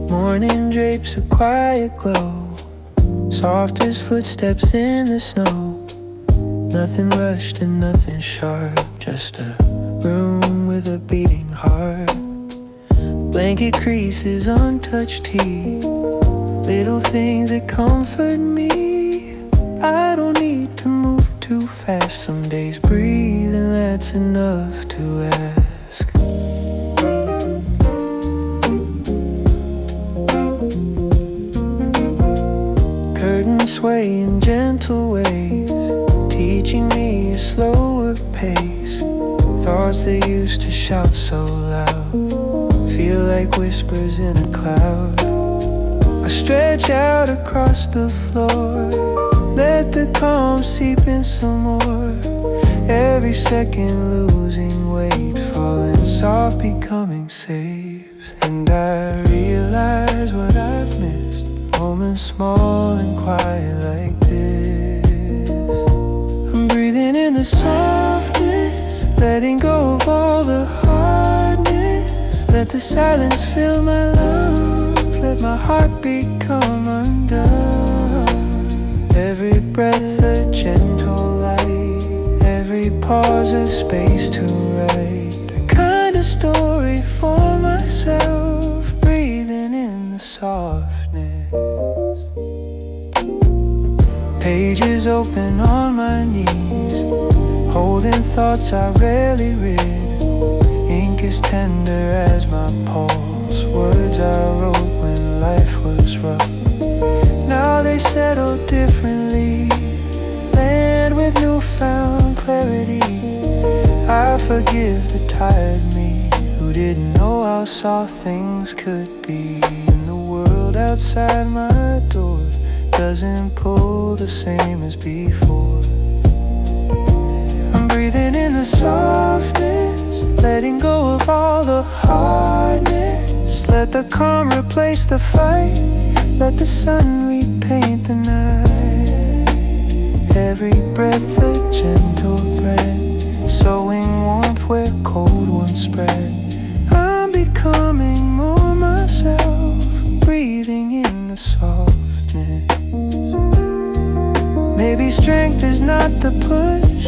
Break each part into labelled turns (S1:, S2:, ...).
S1: Morning drapes a quiet glow, soft as footsteps in the snow. Nothing rushed and nothing sharp, just a room with a beating heart. Blanket creases, untouched heat, little things that comfort me. I don't need to move too fast, some days breathe and that's enough to ask. Curtains sway in gentle ways, teaching me a slower pace. Thoughts that used to shout so loud feel like whispers in a cloud. I stretch out across the floor, let the calm seep in some more. Every second losing weight, falling soft, becoming safe. And I realize what I've missed, moments small and quiet like this. I'm breathing in the softness, letting go of all the hardness. Let the silence fill my lungs, let my heart become undone. Every breath a gentle light, every pause a space to write a kind of story for myself, breathing in the softness. Pages open on my knees, holding thoughts I rarely read. Ink is tender as my pulse, words I wrote when life was rough. Now they settle differently, land with newfound clarity. I forgive the tired me, who didn't know how soft things could be. And the world outside my door doesn't pull the same as before. I'm breathing in the softness, letting go of all the hardness. Let the calm replace the fight, let the sun repaint the night. Every breath a gentle thread, sowing warmth where cold once spread. I'm becoming more myself, breathing in the softness. Maybe strength is not the push,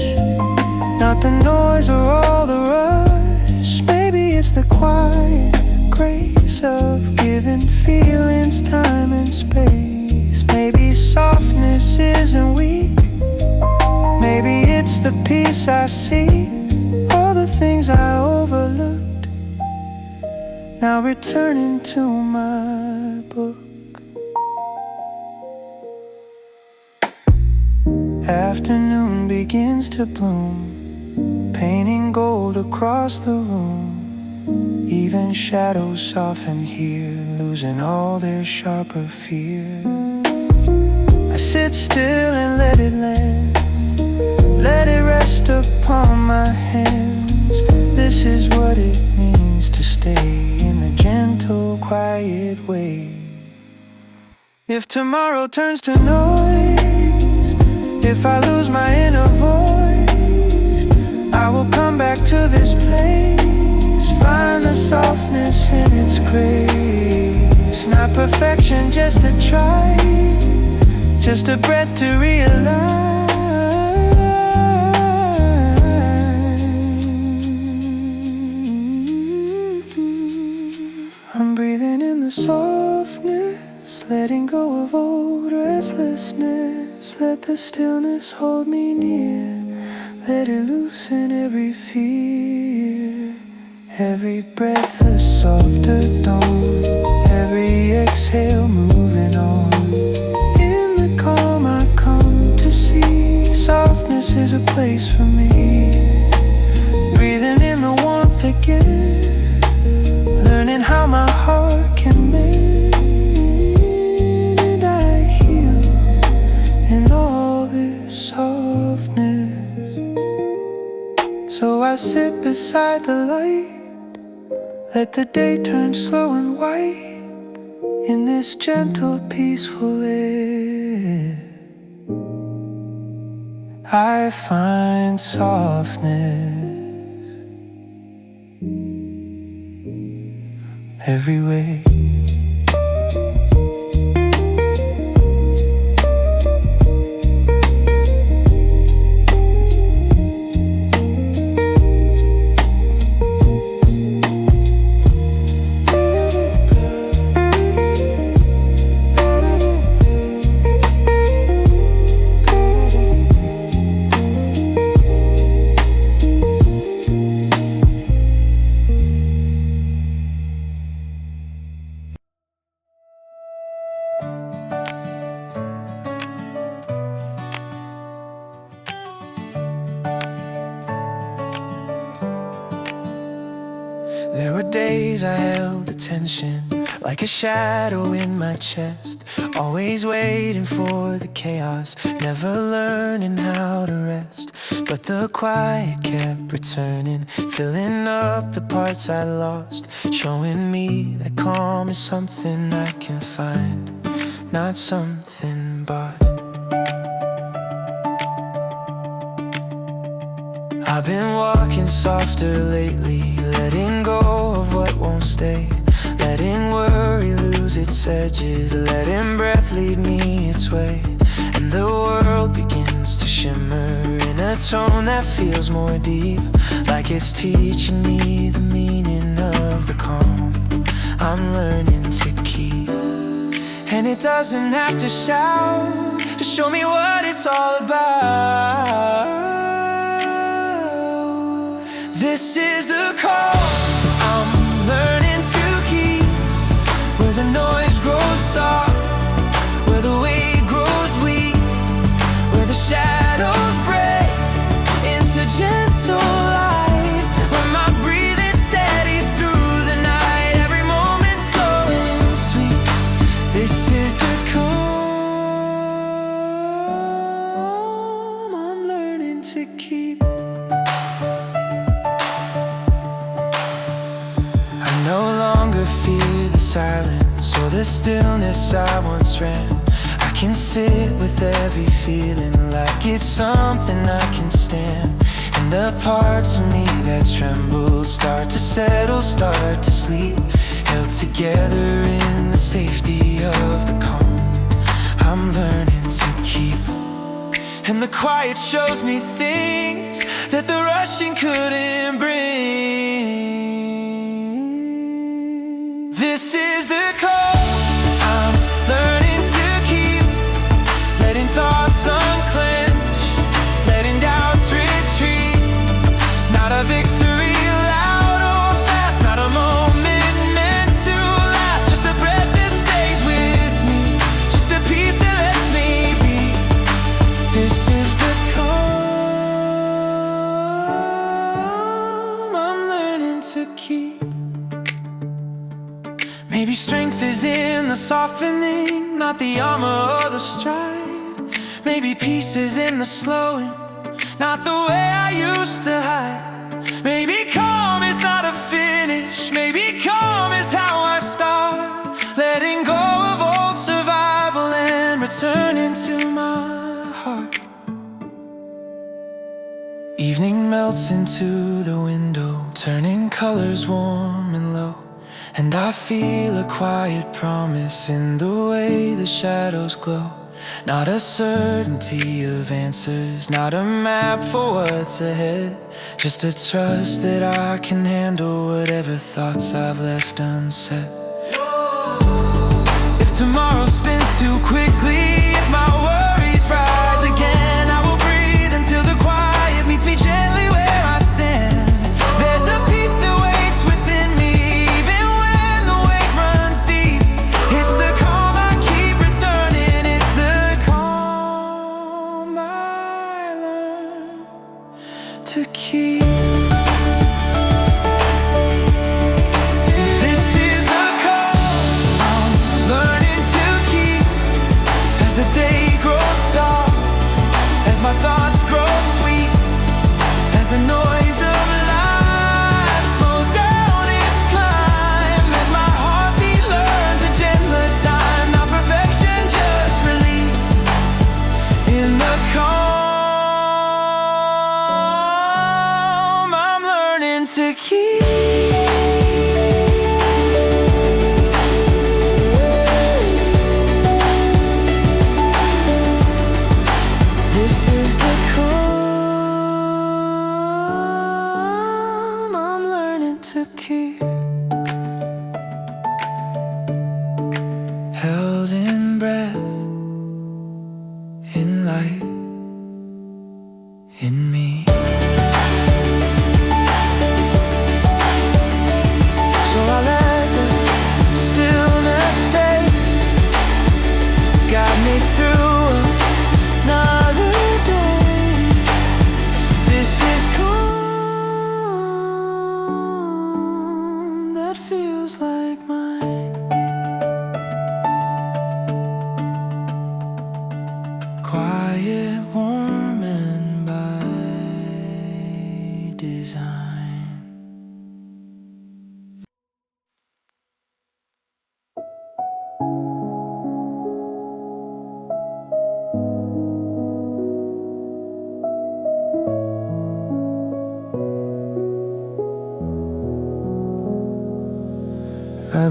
S1: not the noise or all the rush. Maybe it's the quiet grace of giving feelings time and space. Maybe softness isn't weak, maybe it's the peace I see. All the things I overlooked, now returning to my book. Afternoon begins to bloom, painting gold across the room. Even shadows soften here, losing all their sharper fear. I sit still and let it land, let it rest upon my hands. This is what it means to stay in the gentle, quiet way. If tomorrow turns to noise, if I lose my inner voice, I will come back to this place, find the softness in its grace. Not perfection, just a try, just a breath to realize. I'm breathing in the softness, letting go of old restlessness. Let the stillness hold me near, let it loosen every fear. Every breath a softer dawn, every exhale moving on. In the calm I come to see, softness is a place for me. Breathing in the warmth again, learning how my heart can mend. And I heal in all this softness. So I sit beside the light, let the day turn slow and white. In this gentle, peaceful air, I find softness everywhere. days I held attention like a shadow in my chest, always waiting for the chaos, never learning how to rest. But the quiet kept returning, filling up the parts I lost, showing me that calm is something I can find, not something bought. I've been walking softer lately, letting go of what won't stay, letting worry lose its edges, letting breath lead me its way. And the world begins to shimmer in a tone that feels more deep, like it's teaching me the meaning of the calm I'm learning to keep. And it doesn't have to shout to show me what it's all about. This is the call I'm learning to keep, where the noise grows soft, where the weight grows weak, where the shadows break into gentle light, where my breathing steadies through the night, every moment slow and sweet. This is the calm I'm learning to keep. No longer fear the silence or the stillness I once ran. I can sit with every feeling like it's something I can stand. And the parts of me that tremble start to settle, start to sleep, held together in the safety of the calm I'm learning to keep. And the quiet shows me things that the rushing couldn't bring. This is the call I'm learning to keep, letting thoughts unclench, letting doubts retreat. Not a victory loud or fast, not a moment meant to last, just a breath that stays with me, just a peace that lets me be. This is the calm I'm learning to keep. Maybe strength is in the softening, not the armor or the stride. Maybe peace is in the slowing, not the way I used to hide. Maybe calm is not a finish, maybe calm is how I start, letting go of old survival and returning to my heart. Evening melts into the window, turning colors warm and low, and I feel a quiet promise in the way the shadows glow. Not a certainty of answers, not a map for what's ahead, just a trust that I can handle whatever thoughts I've left unsaid. If tomorrow spins too quickly, if my worries rise again, I will breathe until the quiet meets me gently where I stand. There's a peace that waits within me, even when the weight runs deep. It's the calm I keep returning, it's the calm I learn to keep. This is the calm I'm learning to keep,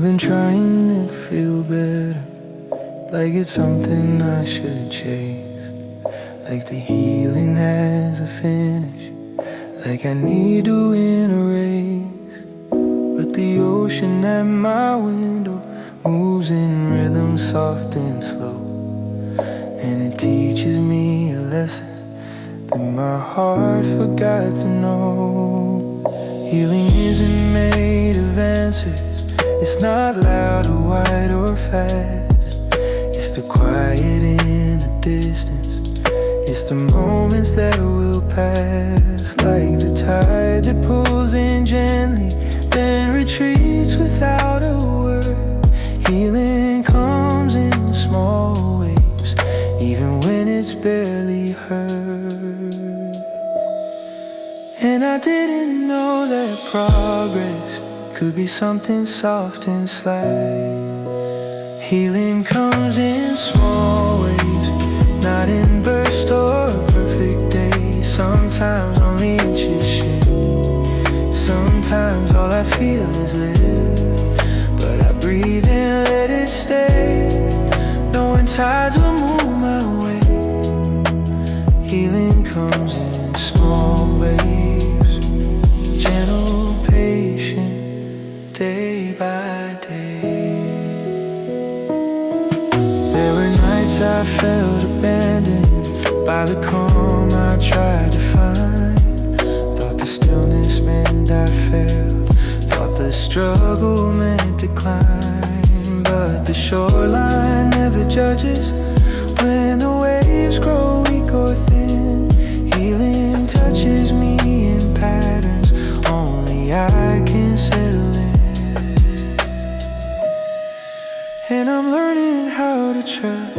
S1: I've been trying to feel better, like it's something I should chase, like the healing has a finish, like I need to win a race. But the ocean at my window moves in rhythm, soft and slow, and it teaches me a lesson that my heart forgot to know. Healing isn't made of answers, it's not loud or wide or fast. It's the quiet in the distance, it's the moments that will pass. Like the tide that pulls in gently, then retreats without a word. Healing comes in small waves, even when it's barely heard. And I didn't know that progress could be something soft and slight. Healing comes in small ways, not in bursts or perfect days. Sometimes only inches shift, sometimes all I feel is live. But I breathe and let it stay, knowing tides will move my way. Healing comes in small waves, gentle, patient, day by day. There were nights I felt abandoned by the calm I tried to find. Thought the stillness meant I failed, thought the struggle meant decline. But the shoreline never judges when the waves grow weak or thin. Healing touches me in patterns only I can settle in. And I'm learning how to trust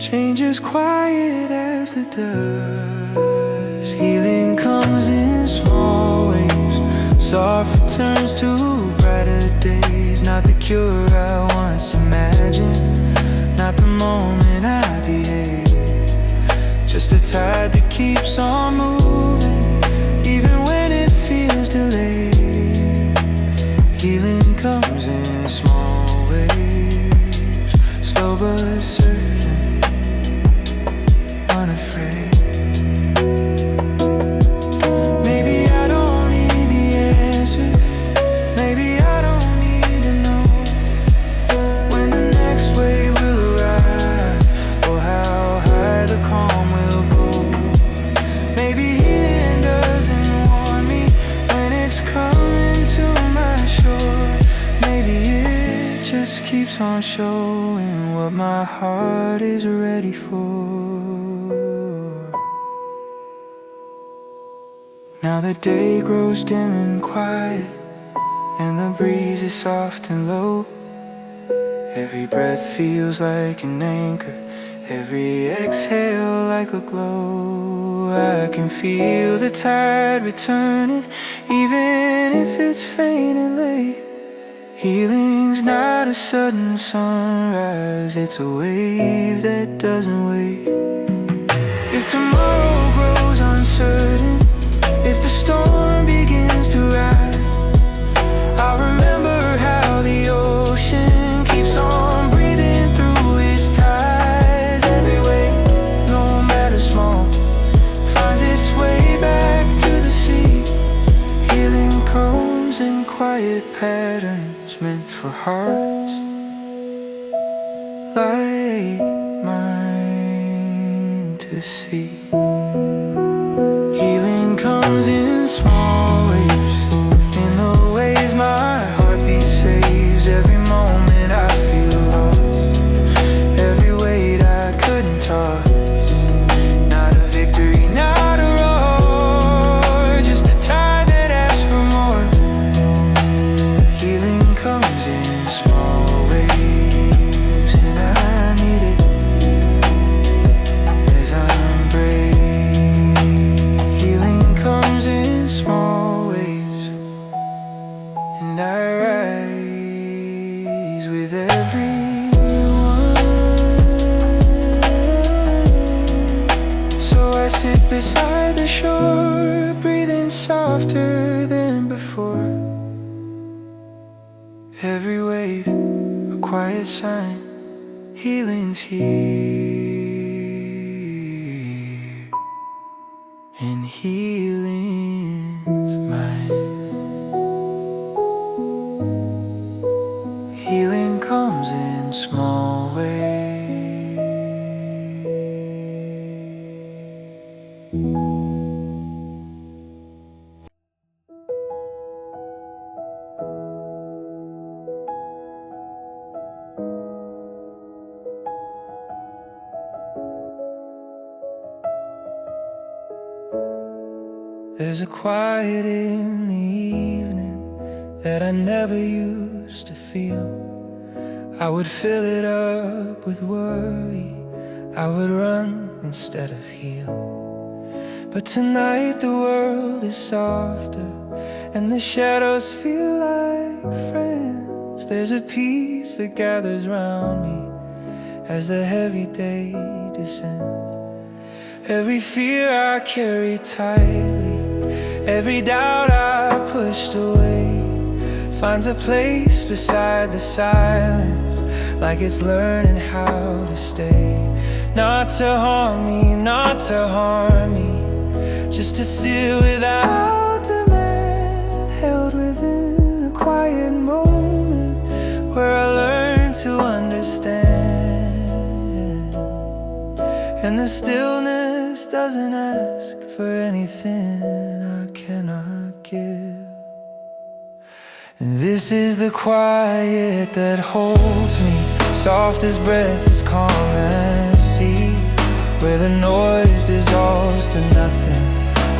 S1: change as quiet as the dust. Healing comes in small waves, soft returns to brighter days. Not the cure I once imagined, not the moment I behaved, just a tide that keeps on moving, even when it feels delayed. Healing comes in small waves, slow but certain, unafraid. Maybe I don't need the answer, maybe I don't need to know when the next wave will arrive, or how high the calm will go. Maybe healing doesn't warn me when it's coming to my shore. Maybe it just keeps on showing what my heart is ready for. Now the day grows dim and quiet, and the breeze is soft and low. Every breath feels like an anchor, every exhale like a glow. I can feel the tide returning, even if it's faint and late. Healing's not a sudden sunrise, it's a wave that doesn't wait. If tomorrow grows uncertain, if the storm begins to rise, I'll remember how the ocean keeps on breathing through its tides. Every wave, no matter small, finds its way back to the sea. Healing comes in quiet patterns, meant for hearts like mine to see. Healing comes in small waves, in the ways my heartbeat saves. Every moment I feel lost, every weight I couldn't toss. Not a victory, not a roar, just a tide that asks for more. Healing comes in small waves, and I need it as I'm brave. Healing comes in small waves, and I rise with everyone. So I sit beside the shore, breathing softer than before. Every wave quiet sign, healing's here, and healing's mine. Healing comes in small ways. There's a quiet in the evening that I never used to feel. I would fill it up with worry, I would run instead of heal. But tonight the world is softer, and the shadows feel like friends. There's a peace that gathers round me as the heavy day descends. Every fear I carry tightly, every doubt I pushed away, finds a place beside the silence, like it's learning how to stay. Not to harm me, not to harm me, just to sit without demand, held within a quiet moment where I learn to understand. And the stillness doesn't ask for anything I cannot give. And this is the quiet that holds me, soft as breath, as calm as sea, where the noise dissolves to nothing,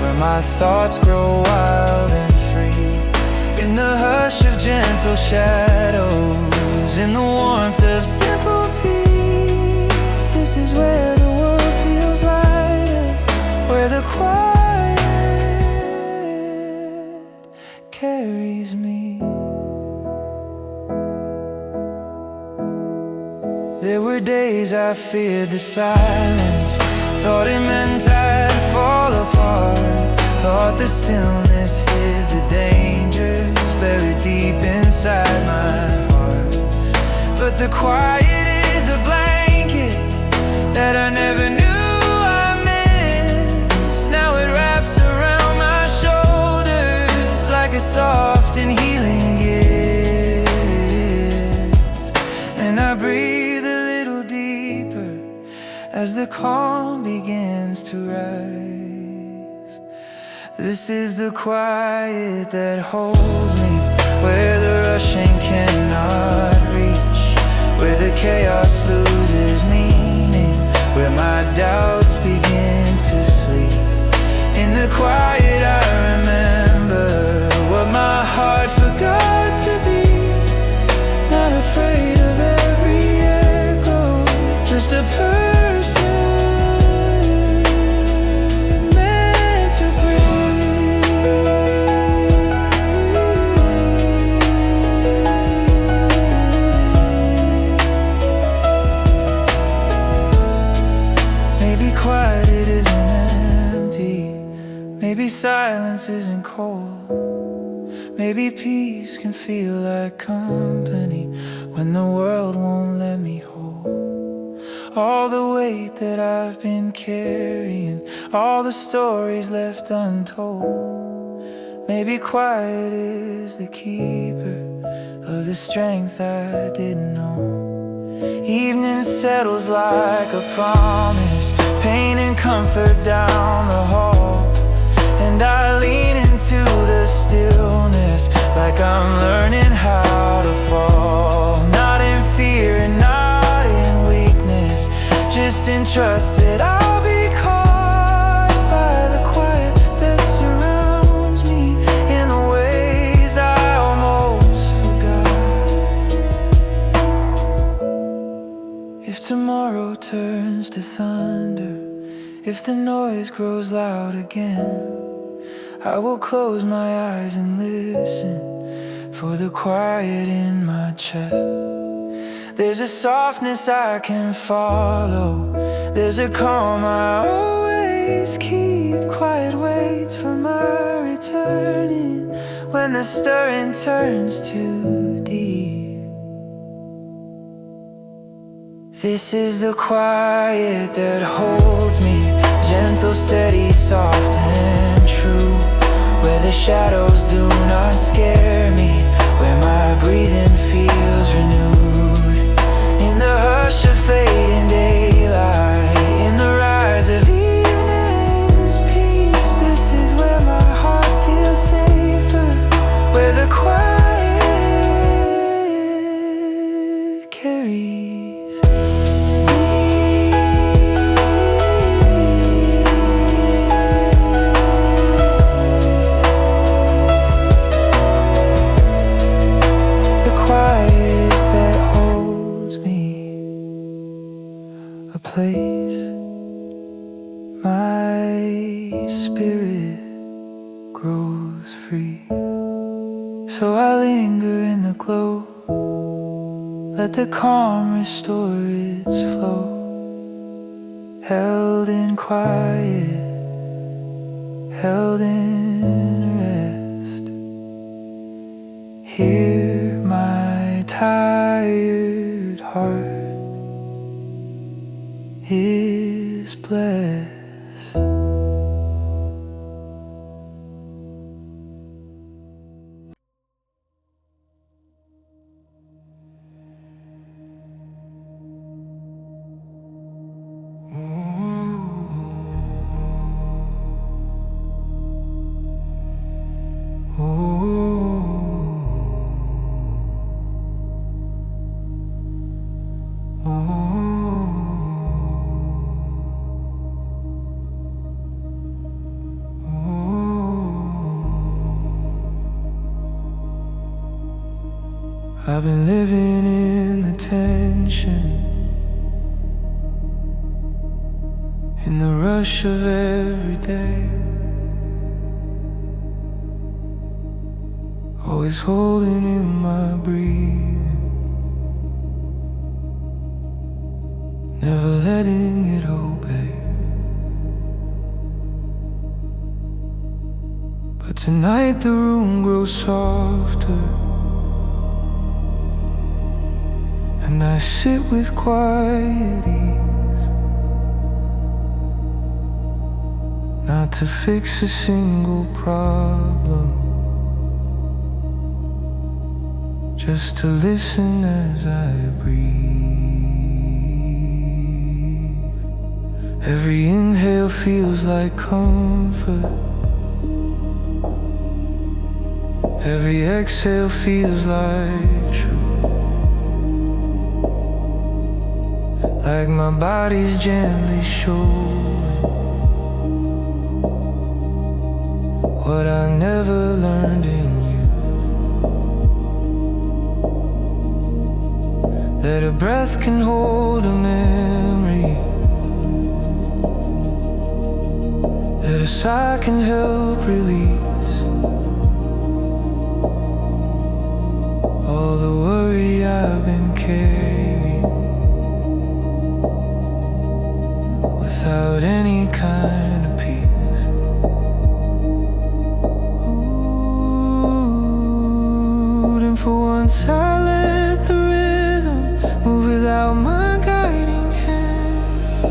S1: where my thoughts grow wild and free. In the hush of gentle shadows, in the warmth of simple peace, this is where the world feels lighter, where the quiet carries me. There were days I feared the silence, thought it meant I'd fall apart, thought the stillness hid the dangers buried deep inside my heart. But the quiet is a blanket that I never knew I missed. Now it wraps around my shoulders like a soft and healing gift, and I breathe as the calm begins to rise. This is the quiet that holds me, where the rushing cannot reach, where the chaos loses meaning, where my doubts begin to sleep. In the quiet I remember what my heart forgot to be, not afraid of every echo, just a person meant to breathe. Maybe quiet it isn't empty, maybe silence isn't cold, maybe peace can feel like company when the world won't let me hold all the weight that I've been carrying, all the stories left untold. Maybe quiet is the keeper of the strength I didn't know. Evening settles like a promise, pain and comfort down the hall, and I lean into the stillness like I'm learning how to fall. Not in fear and not in weakness, just in trust that I'll be caught by the quiet that surrounds me in the ways I almost forgot. If tomorrow turns to thunder, if the noise grows loud again, I will close my eyes and listen for the quiet in my chest. There's a softness I can follow, there's a calm I always keep. Quiet waits for my returning when the stirring turns too deep. This is the quiet that holds me, gentle, steady, soft and true, where the shadows do not scare me, where my breathing feels renewed. In the hush of fading daylight, in the rise of evening's peace, this is where my heart feels safer, where the quiet carries me. The quiet that holds me, a place my spirit grows free. So I linger in the glow, let the calm restore its flow, held in quiet, held in rest. Hear my tired heart is blessed. I've been living in the tension, in the rush of every day, always holding in my breathing, never letting it obey. But tonight the room grows softer, and I sit with quiet ease, not to fix a single problem, just to listen as I breathe. Every inhale feels like comfort, every exhale feels like truth. Like my body's gently showing what I never learned in you, that a breath can hold a memory, that a sigh can help release all the worry I've been carrying, without any kind of peace. Ooh, and for once I let the rhythm move without my guiding hand.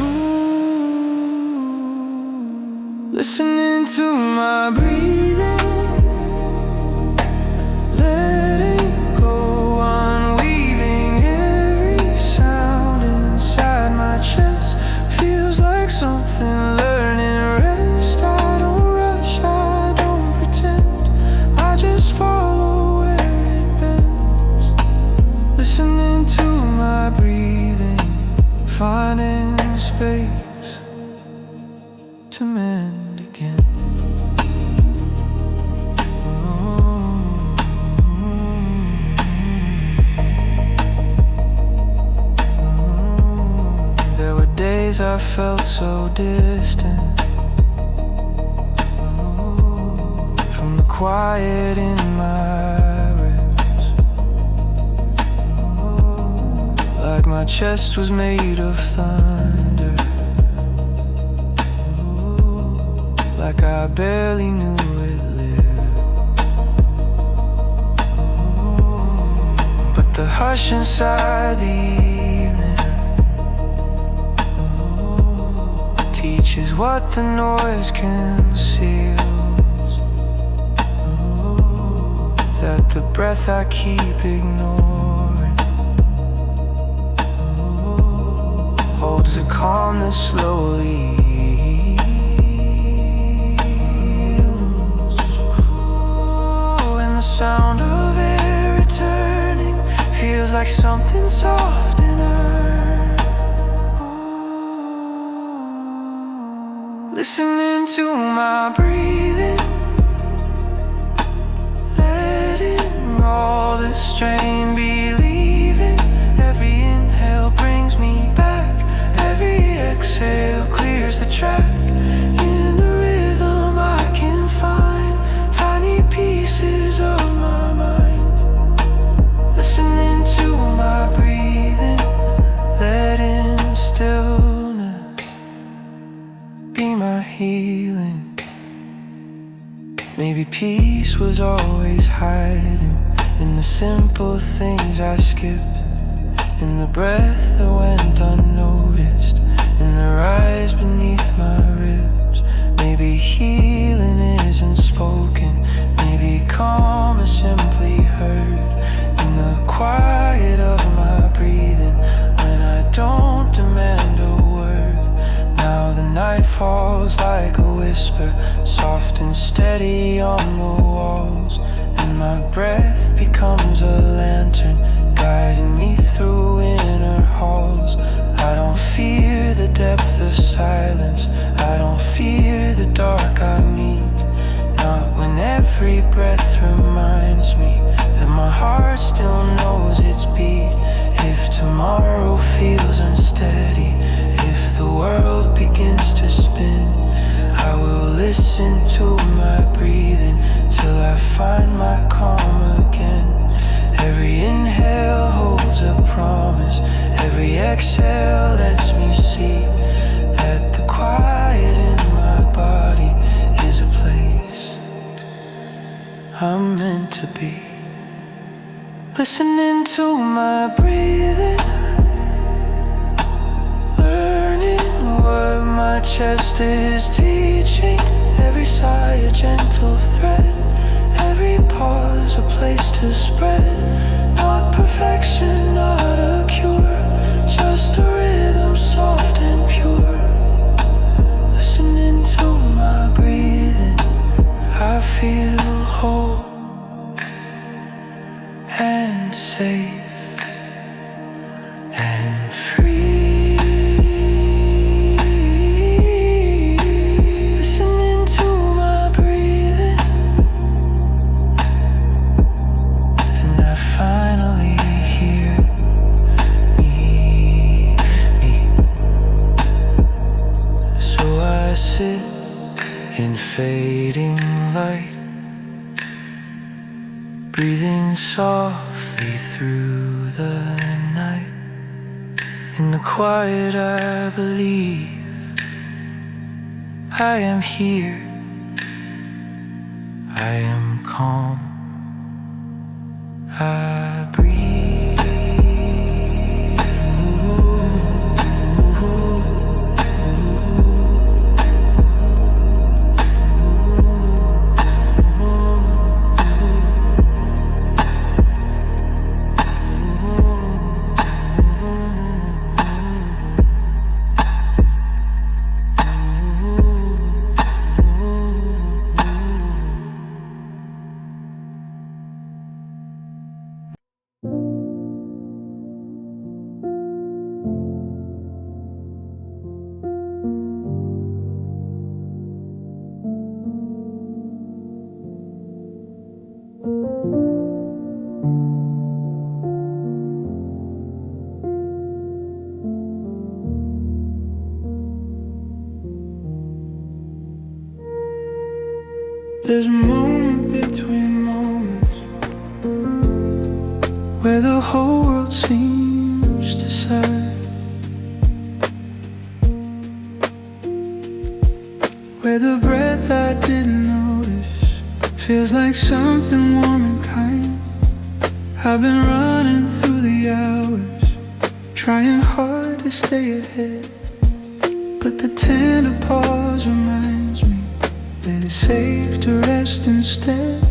S1: Ooh, listening to my breathing, letting go, unweaving every sound inside my chest. Feels like something learning rest. I don't rush, I don't pretend, I just follow where it bends. Listening to my breathing, finding space to mend again. There were days I felt so distant from the quiet in my ribs, like my chest was made of thunder, like I barely knew it lived. But the hush inside the evening teaches what the noise conceals. That the breath I keep ignoring holds a calm that slowly heals. And the sound of air returning feels like something soft and earned. Listening to my breathing, letting all the strain be leaving. Every inhale brings me back, every exhale clears the track. In the rhythm I can find tiny pieces of my mind. Listening to my breathing, letting stillness be my healing. Maybe peace was always hiding in the simple things I skipped, in the breath that went unnoticed, in the rise beneath my ribs. Maybe healing isn't spoken, maybe calm is simply heard in the quiet of my breathing, when I don't demand a word. Now the night falls like a whisper, soft and steady on the walls, and my breath becomes a lantern, guiding me through inner halls. I don't fear the depth of silence, I don't fear the dark I meet, not when every breath reminds me that my heart still knows its beat. If tomorrow feels unsteady, if the world begins to spin, I will listen to my breathing till I find my calm again. Every inhale holds a promise, every exhale lets me see that the quiet in my body is a place I'm meant to be. Listening to my breathing, learning what my chest is teaching. Every sigh a gentle thread, every pause a place to spread. Not perfection, not a cure, just a rhythm soft and pure. Listening to my breathing, I feel whole and safe and free. Listening to my breathing, and I finally hear me. So I sit in fading light, breathing softly through the night. In the quiet I believe I am here, I am calm, I breathe. There's a moment between moments where the whole world seems to sigh, where the breath I didn't notice feels like something warm and kind. I've been running through the hours, trying hard to stay ahead, but the tender pause reminds me that it's safe to rest instead.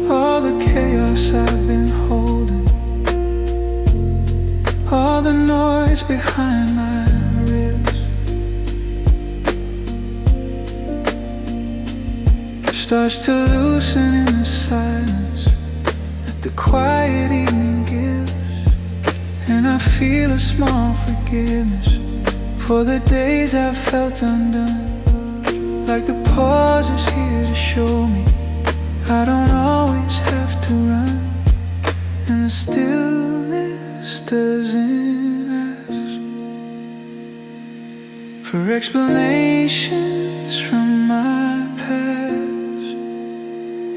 S1: All the chaos I've been holding, all the noise behind my ribs, starts to loosen in the silence that the quiet evening gives. And I feel a small forgiveness for the days I've felt undone. Like the pause is here to show me I don't always have to run, and the stillness doesn't ask for explanations from my past.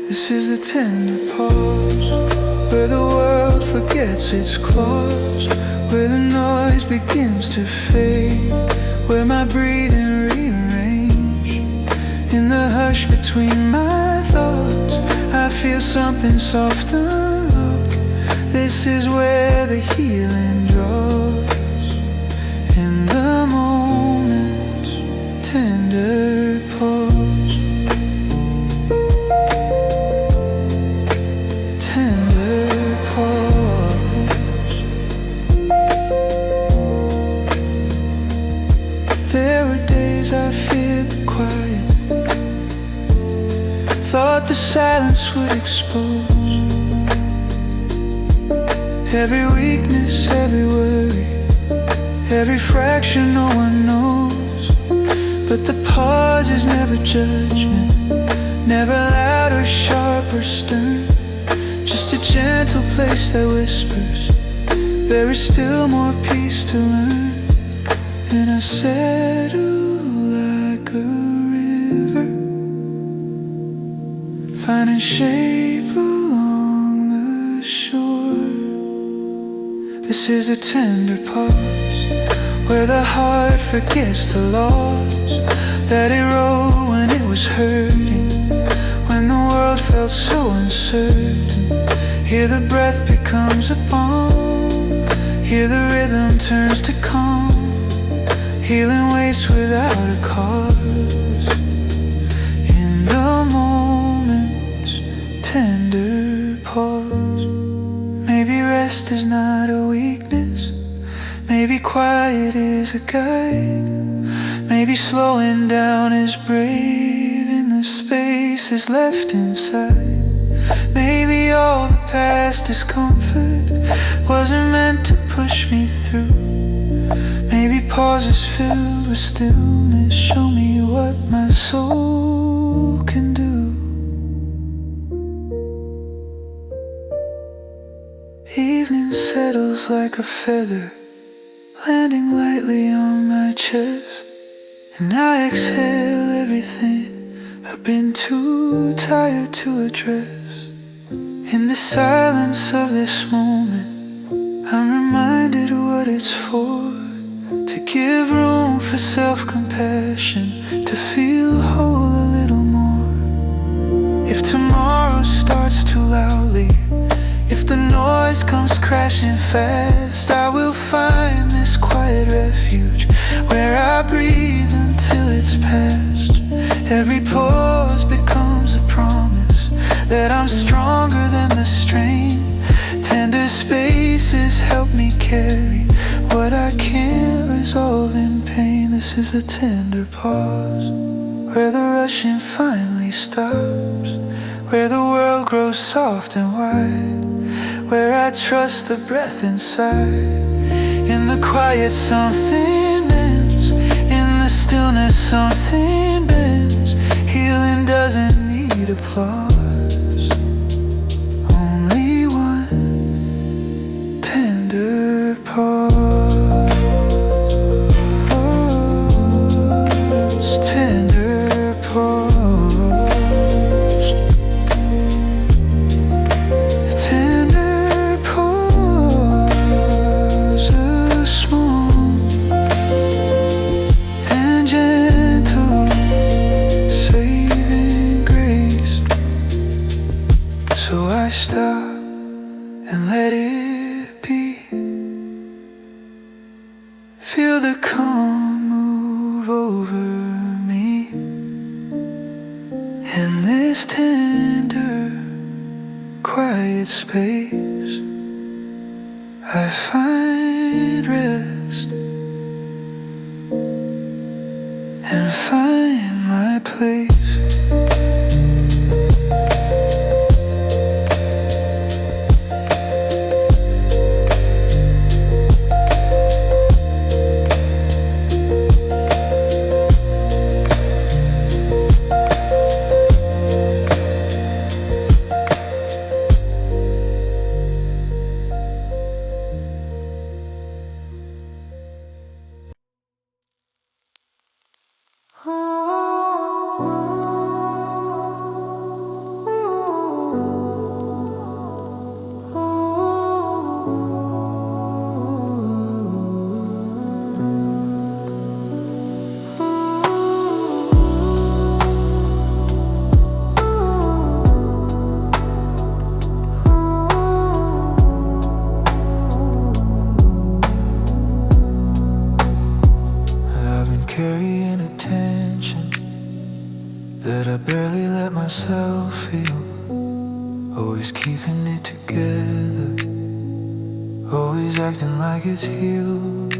S1: This is the tender pause where the world forgets its claws, where the noise begins to fade, where my breathing rearranged. In the hush between my thoughts, I feel something soft unlock. This is where the healing draws. In the moment's tender pause, tender pause. There were days I feared the quiet, thought the silence would expose every weakness, every worry, every fraction no one knows. But the pause is never judgment, never loud or sharp or stern, just a gentle place that whispers there is still more peace to learn. And I settle like a river, finding shape along the shore. This is a tender pause where the heart forgets the laws that it wrote when it was hurting, when the world felt so uncertain. Here the breath becomes a balm, here the rhythm turns to calm. Healing waits without a cause. In the moment's tender pause, maybe rest is not a weakness, maybe quiet is a guide, maybe slowing down is brave in the spaces left inside. Maybe all the past discomfort wasn't meant to push me through. Maybe pauses filled with stillness show me what my soul can do. Evening settles like a feather, landing lightly on my chest, and I exhale everything I've been too tired to address. In the silence of this moment, I'm reminded what it's for, to give room for self-compassion, to feel whole a little more. If tomorrow starts too loudly, if the noise comes crashing fast, I will find this quiet refuge where I breathe until it's past. Every pause becomes a promise that I'm stronger than the strain. Tender spaces help me carry what I can't resolve in pain. This is the tender pause where the rushing finally stops, where the world grows soft and wide, where I trust the breath inside. In the quiet something bends, in the stillness something bends. Healing doesn't need applause, only one tender pause. Tender pause. So I stop and let it tender, quiet space, I find rest and find my place. Carrying a tension that I barely let myself feel. Always keeping it together, always acting like it's healed.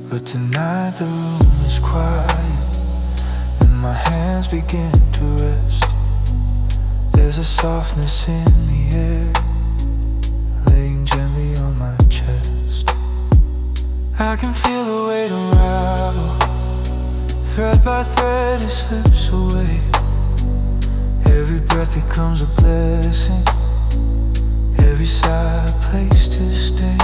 S1: But tonight the room is quiet and my hands begin to rest. There's a softness in the air, laying gently on my chest. I can feel the weight unravel, thread by thread it slips away. Every breath becomes a blessing, every sigh a place to stay.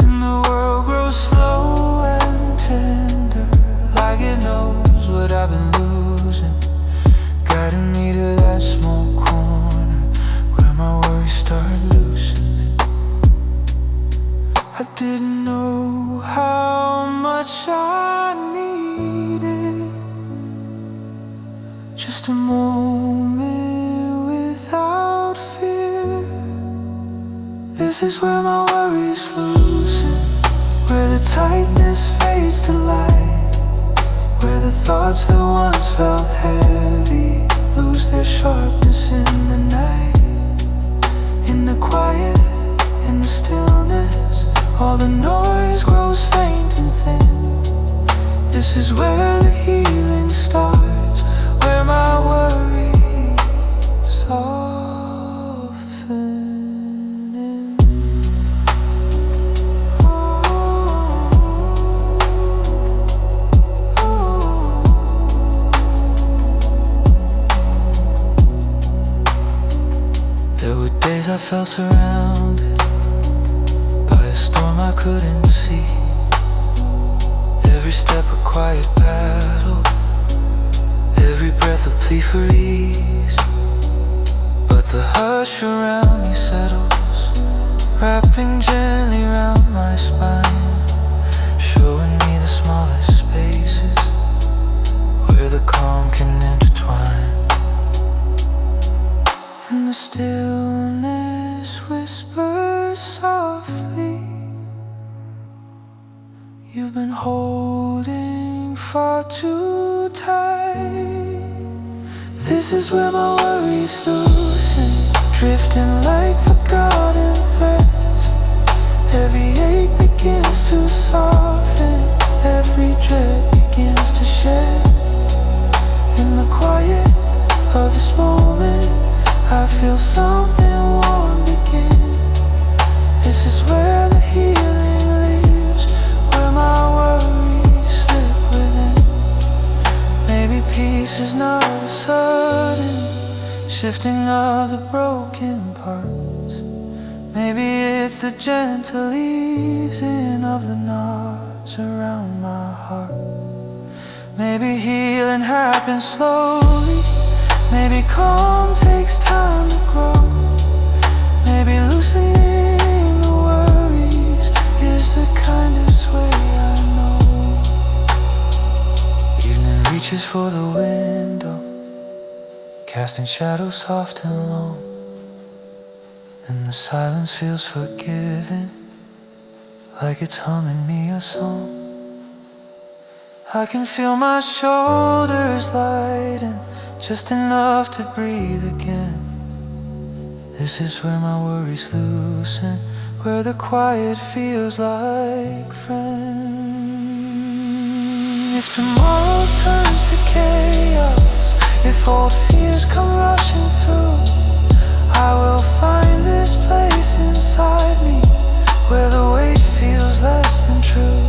S1: And the world grows slow and tender, like it knows what I've been losing, guiding me to that small corner where my worries start loosening. I didn't know how much I needed just a moment without fear. This is where my worries loosen, where the tightness fades to light, where the thoughts that once felt heavy lose their sharpness in the night. In the quiet, in the stillness, all the noise grows faint and thin. This is where the healing starts, where my worries soften. There were days I felt surrounded by a storm I couldn't see. Every step a quiet battle, every breath a plea for ease. But the hush around me settles, wrapping gently around my spine, showing me the smallest spaces where the calm can intertwine. And the stillness whispers softly, you've been holding far too tight. This is where my worries loosen, drifting like forgotten threads. Every ache begins to soften, every dread begins to shed. In the quiet of this moment, I feel something warm begin. This is where the healing lives, where my worries slip within. Maybe peace is not a sudden shifting of the broken parts. Maybe it's the gentle easing of the knots around my heart. Maybe healing happens slowly, maybe calm takes time to grow. Maybe loosening the worries is the kindest way I know. Evening reaches for the window, casting shadows soft and long, and the silence feels forgiving, like it's humming me a song. I can feel my shoulders lighten, just enough to breathe again. This is where my worries loosen, where the quiet feels like friend. If tomorrow turns to chaos, if old fears come rushing through, I will find this place inside me, where the weight feels less than true,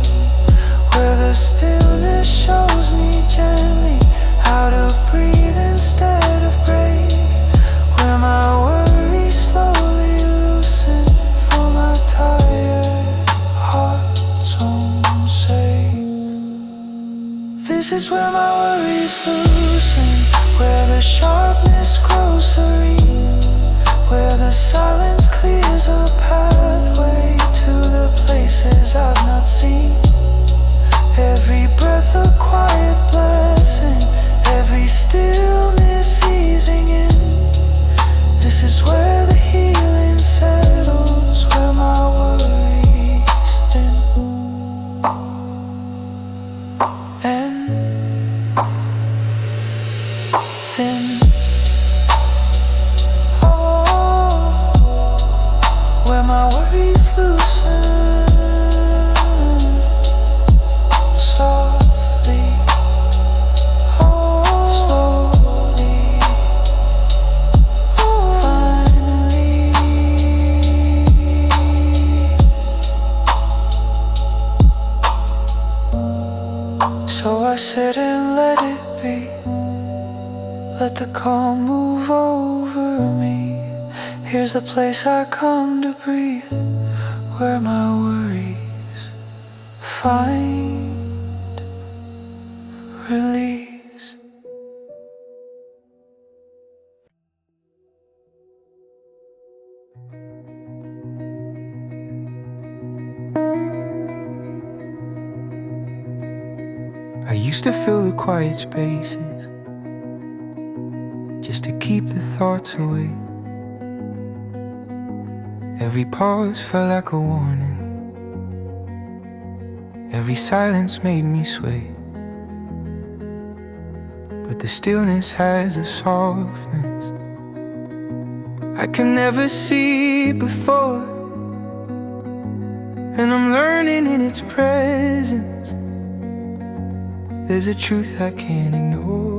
S1: where the stillness shows me gently how to breathe instead of break, where my worries slowly loosen for my tired heart's own sake. This is where my worries loosen, where the sharpness grows serene, where the silence clears a pathway to the places I've not seen. Every breath a quiet blessing, every stillness easing in. This is where the healing settles, where my worries thin and thin. Where my worries loosen softly, slowly, finally. So I sit and let it be, let the calm move over me. Here's the place I come to breathe, where my worries find release. I used to fill the quiet spaces just to keep the thoughts away. Every pause felt like a warning, every silence made me sway. But the stillness has a softness I can never see before, and I'm learning in its presence. There's a truth I can't ignore.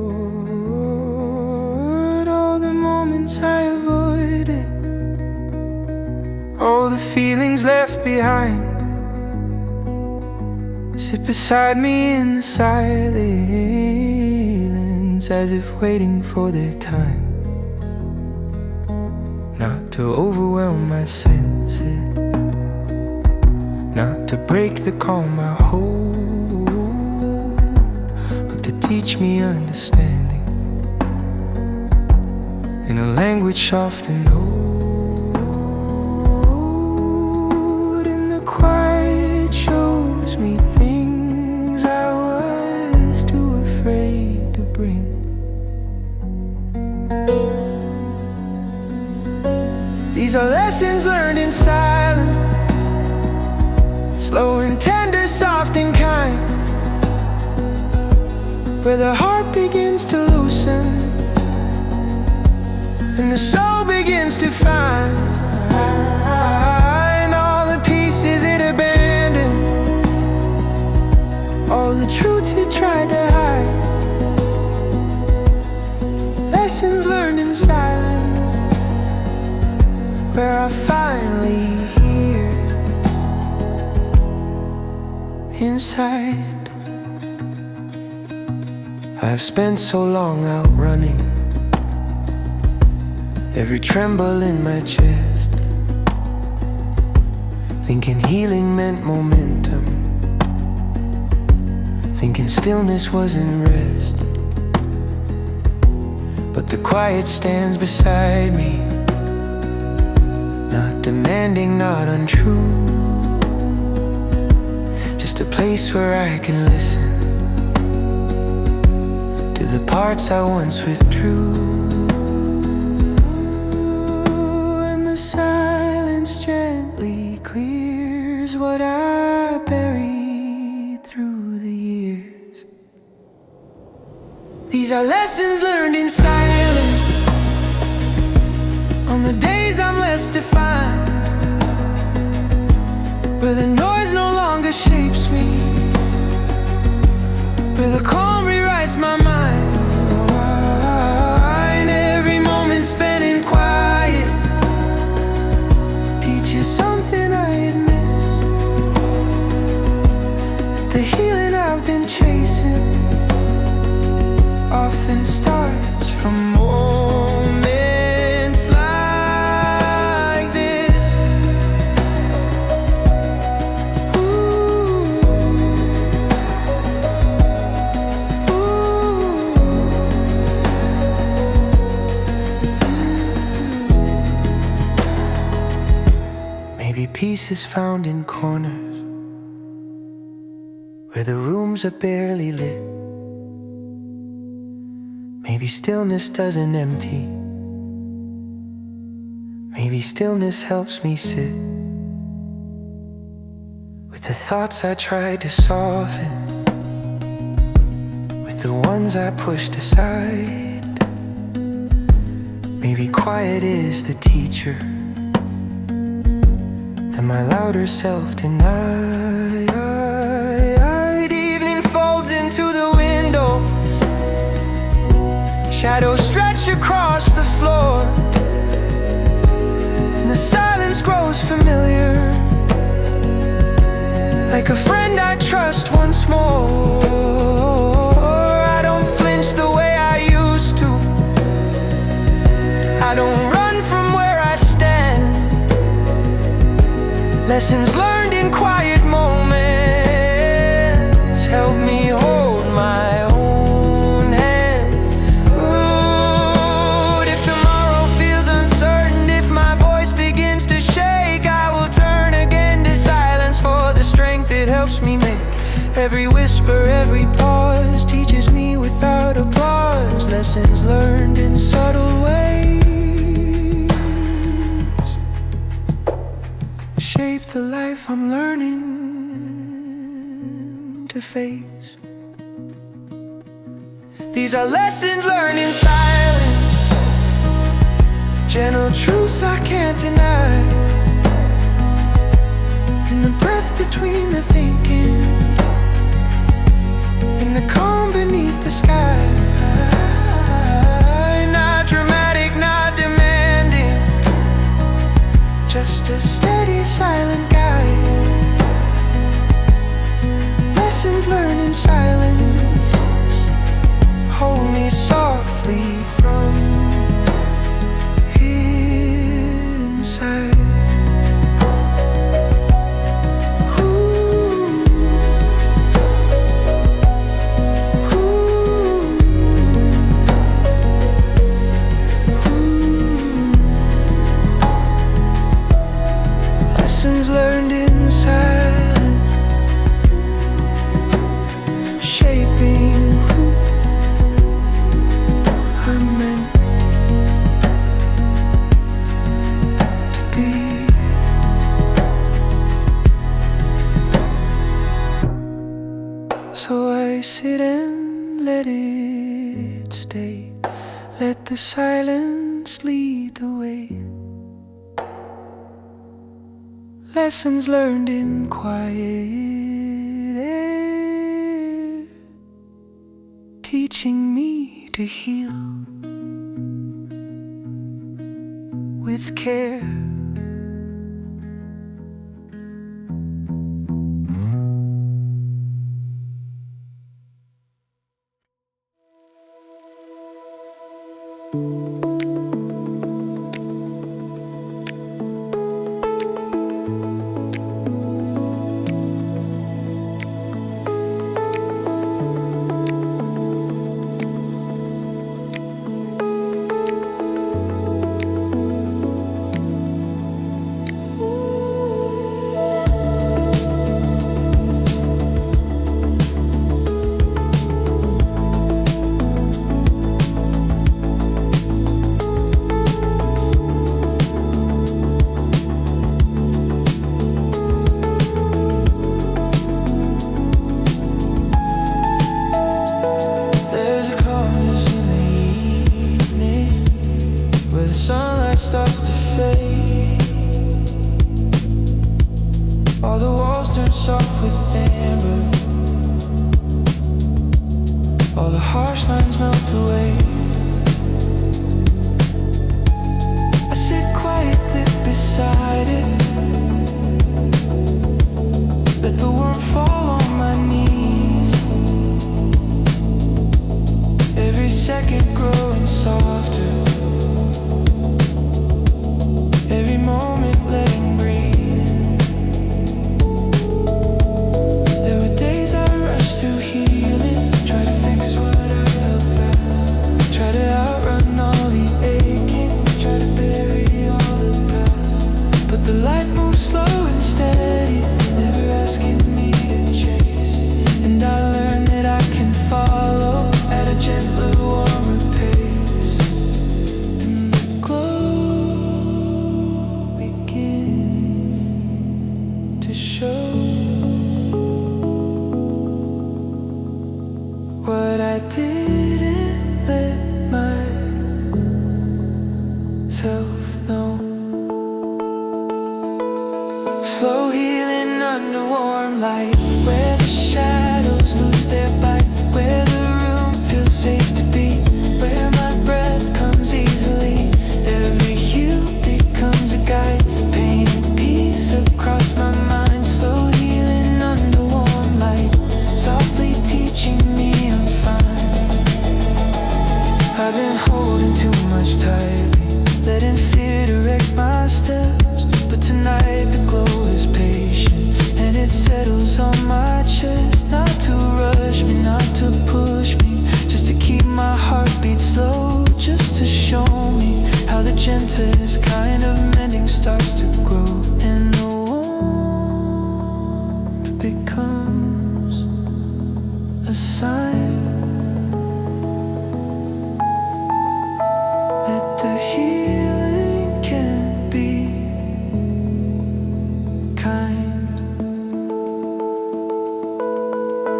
S1: All the moments I avoided, all the feelings left behind, sit beside me in the silence, as if waiting for their time. Not to overwhelm my senses, not to break the calm I hold, but to teach me understanding in a language soft and old. Quiet shows me things I was too afraid to bring. These are lessons learned in silence, slow and tender, soft and kind, where the heart begins to loosen and the soul begins to find all the truths you tried to hide. Lessons learned in silence, where I finally hear inside. I've spent so long out running, every tremble in my chest, thinking healing meant momentum, thinking stillness wasn't rest. But the quiet stands beside me, not demanding, not untrue, just a place where I can listen to the parts I once withdrew. And the silence gently clears what I buried through the years. These are lessons learned in silence, on the days I'm less defined, where the noise no longer shapes me, where the calm rewrites my mind. And every moment spent in quiet teaches something I had missed, that the healing I've been chasing often starts from moments like this. Maybe peace is found in corners where the rooms are barely lit. Maybe stillness doesn't empty. Maybe stillness helps me sit with the thoughts I tried to soften, with the ones I pushed aside. Maybe quiet is the teacher that my louder self denied. Evening folds into the window, shadows stretch across the floor, and the silence grows familiar, like a friend I trust once more. I don't flinch the way I used to. I don't run from where I stand. Lessons learned in quiet moments help me hold my own hand. Ooh, if tomorrow feels uncertain, if my voice begins to shake, I will turn again to silence for the strength it helps me make. Every whisper, every pause teaches me without applause. Lessons learned in subtle ways shape the life I'm learning to face. These are lessons learned in silence, gentle truths I can't deny, in the breath between the thinking, in the calm beneath the sky. Not dramatic, not demanding, just a steady, silent guide. Lessons learned in silence hold me softly from inside. Lessons learned in silence, shaping who I'm meant to be. So I sit and let it stay, let the silence lead the way. Lessons learned in quiet air, teaching me to heal with care. where the sunlight starts to fade. All the walls turn soft with amber, all the harsh lines melt away. I sit quietly beside it, let the worm fall on my knees. Every second growing softer, every moment letting breathe. There were days I rushed through healing, try to fix what I felt fast, try to outrun all the aching, try to bury all the past. But the light moves slow and steady, never asking me to chase. And I learned that I can follow at a gentler, warmer pace. And the glow begins to show what I didn't let myself know. Slow healing under warm light, where the shadows lose their bite, where the room feels safe to be, where my breath comes easily. Every hue becomes a guide, pain and peace across my mind. Slow healing under warm light, softly teaching me I'm fine. I've been holding too much tightly, letting fear direct my steps. But tonight the glow is patient, and it settles on my chest. Not to rush me, not to push me, just to keep my heartbeat slow, just to show me how the gentlest kind of mending starts to grow. And the warmth becomes a sign that the healing can be kind.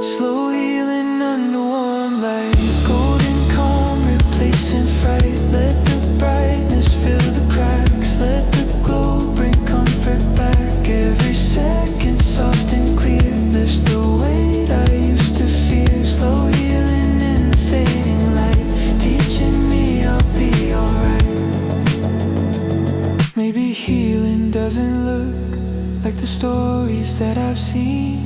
S1: Slow healing under warm light, golden calm replacing fright. Let the brightness fill the cracks, let the glow bring comfort back. Every second soft and clear lifts the weight I used to fear. Slow healing in the fading light, teaching me I'll be alright. Maybe healing doesn't look like the stories that I've seen.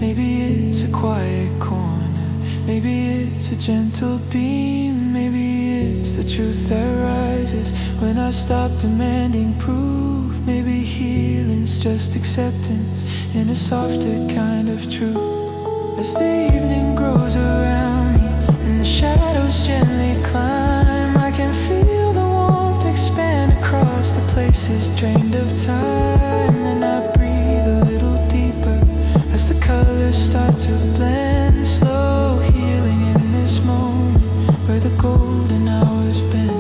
S1: Maybe it's a quiet corner, maybe it's a gentle beam, maybe it's the truth that rises when I stop demanding proof. Maybe healing's just acceptance in a softer kind of truth. As the evening grows around me and the shadows gently climb, I can feel the warmth expand across the places drained of time. And I breathe a little deeper as the colors start to blend. Slow healing in this moment where the golden hour's been.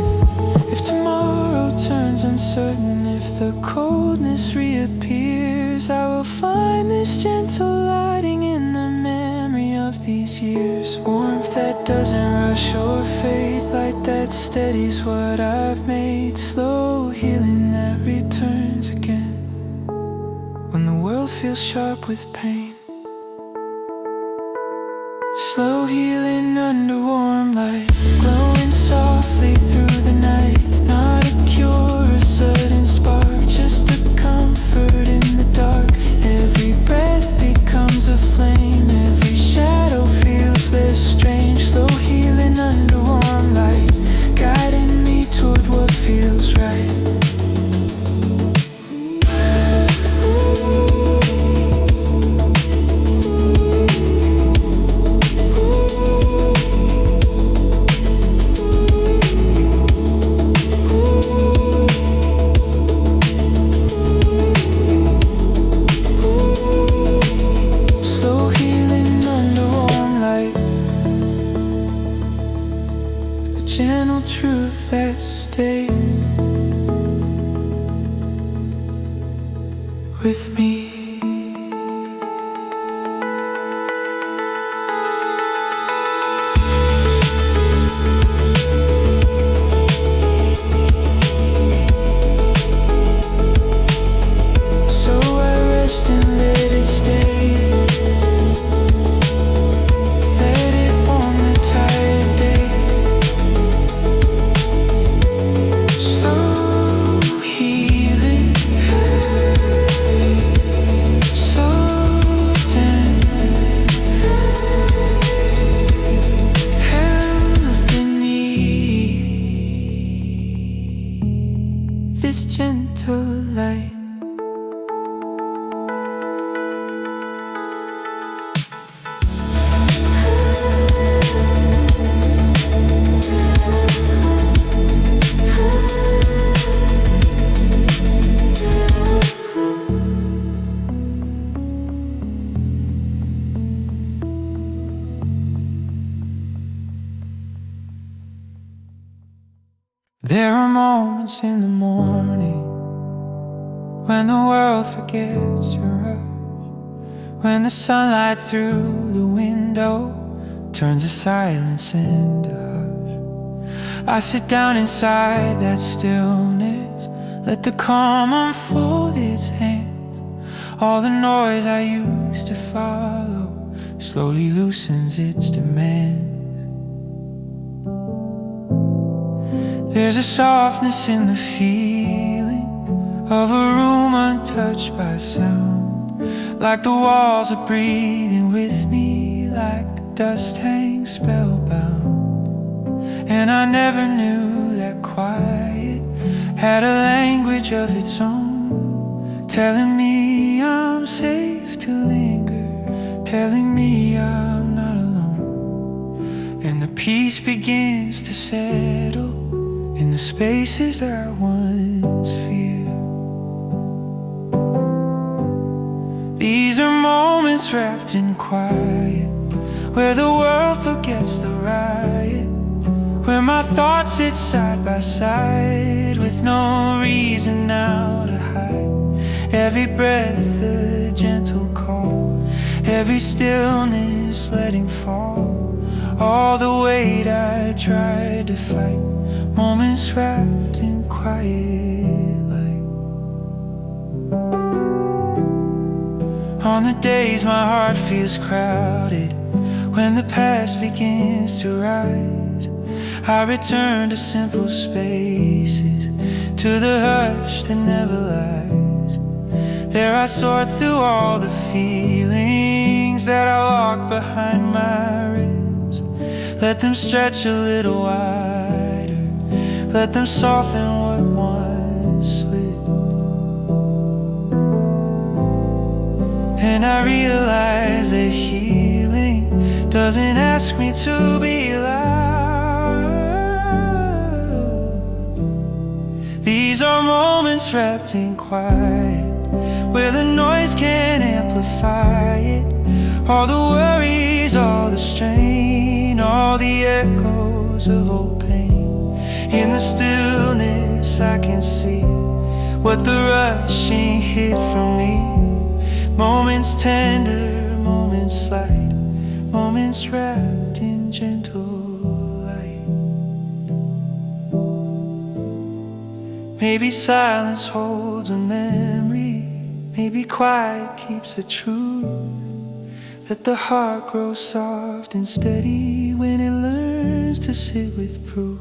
S1: If tomorrow turns uncertain, if the coldness reappears, I will find this gentle lighting in the memory of these years. Warmth that doesn't rush or fade, light that steadies what I've made. Slow healing that returns again when the world feels sharp with pain. Slow healing under warm light, glowing softly through the night. Not a cure, a sudden spark, just a comfort in the dark. Every breath becomes a flame, every shadow feels less strange. Slow healing under warm light, guiding me toward what feels right. Gentle truth that stays with me. this gentle light. There are moments in the morning when the world forgets to rush, when the sunlight through the window turns the silence into hush. I sit down inside that stillness, let the calm unfold its hands. All the noise I used to follow slowly loosens its demands. There's a softness in the feeling of a room untouched by sound, like the walls are breathing with me, like the dust hangs spellbound. And I never knew that quiet had a language of its own, telling me I'm safe to linger, telling me I'm not alone. And the peace begins to settle in the spaces I once feared. These are moments wrapped in quiet, where the world forgets the riot, where my thoughts sit side by side with no reason now to hide. Every breath a gentle call, every stillness letting fall all the weight I tried to fight. Moments wrapped in quiet light. On the days my heart feels crowded, when the past begins to rise, I return to simple spaces, to the hush that never lies. There I sort through all the feelings that I lock behind my ribs. Let them stretch a little wider, let them soften what once slid. And I realize that healing doesn't ask me to be loud. These are moments wrapped in quiet, where the noise can't amplify it. All the worries, all the strain, all the echoes of old pain. In the stillness I can see what the rushing hid from me. Moments tender, moments light, moments wrapped in gentle light. Maybe silence holds a memory, maybe quiet keeps the truth. Let the heart grow soft and steady when it learns to sit with proof.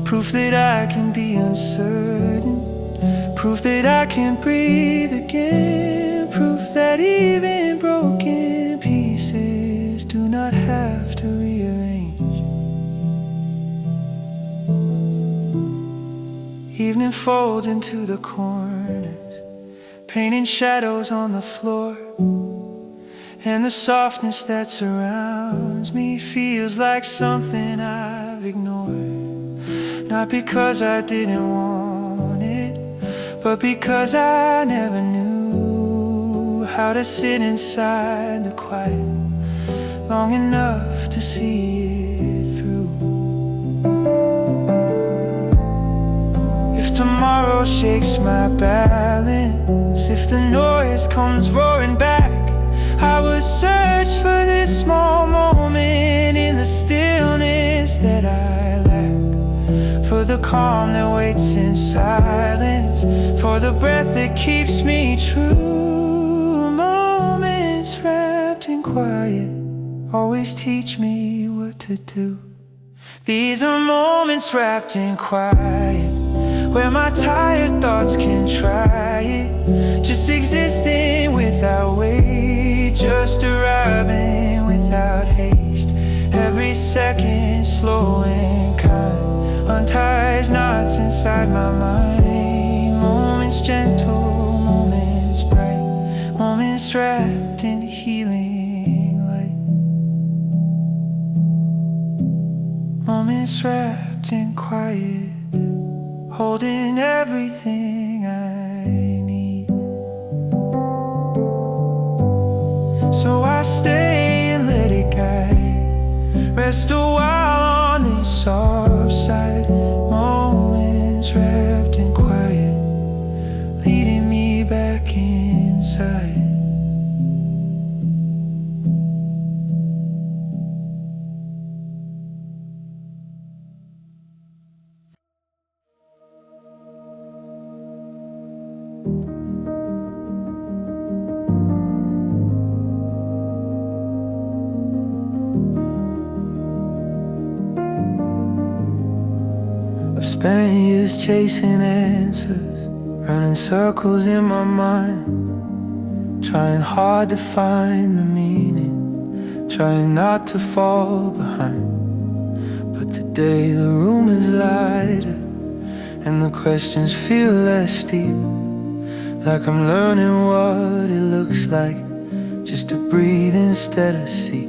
S1: Proof that I can be uncertain, proof that I can breathe again, proof that even broken pieces do not have to rearrange. Evening folds into the corners, painting shadows on the floor, and the softness that surrounds me feels like something I've ignored. Not because I didn't want it, but because I never knew how to sit inside the quiet long enough to see it through. If tomorrow shakes my balance, if the noise comes roaring back, I will search for this small moment in the stillness that I lack, for the calm that waits in silence, for the breath that keeps me true. Moments wrapped in quiet always teach me what to do. These are moments wrapped in quiet, where my tired thoughts can try it, just existing without weight, just arriving without haste. Every second slow and kind unties knots inside my mind. moments gentle, moments bright, moments wrapped in healing light, moments wrapped in quiet, holding everything I need. So I stay and let it guide, rest a while on this soft side, moments wrapped in quiet, leading me back inside. I've spent years chasing answers, running circles in my mind, trying hard to find the meaning, trying not to fall behind. But today the room is lighter, and the questions feel less deep, like I'm learning what it looks like just to breathe instead of seek.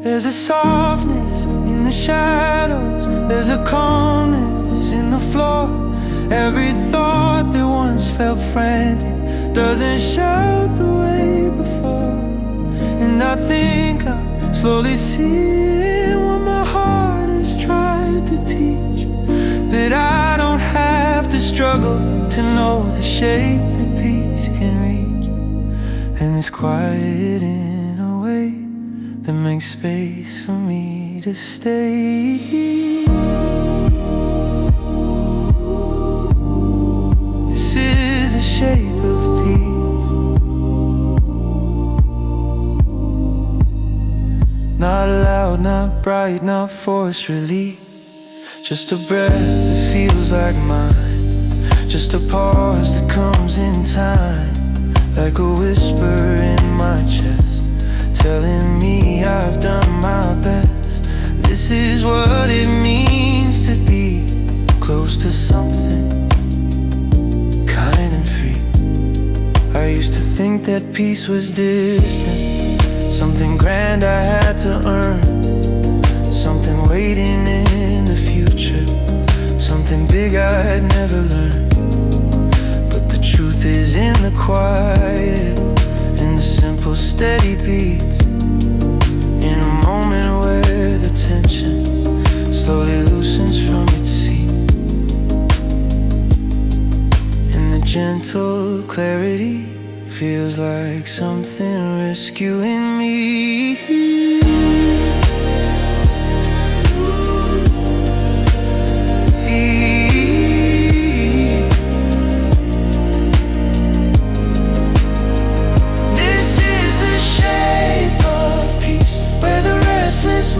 S1: There's a softness in the shadows, there's a calmness in the floor. Every thought that once felt frantic doesn't shout the way before. And I think I'm slowly seeing what my heart has tried to teach, that I don't have to struggle to know the shape that peace can reach. And it's quiet in a way that makes space for me to stay. This is the shape of peace, not loud, not bright, not forced relief, just a breath that feels like mine, just a pause that comes in time, like a whisper in my chest, telling me I've done my best. This is what it means to be close to something kind and free. I used to think that peace was distant, something grand I had to earn, something waiting in the future, something big I'd never learn. But the truth is in the quiet, in the simple steady beats, in a moment where the tension slowly loosens from its seat, and the gentle clarity feels like something rescuing me.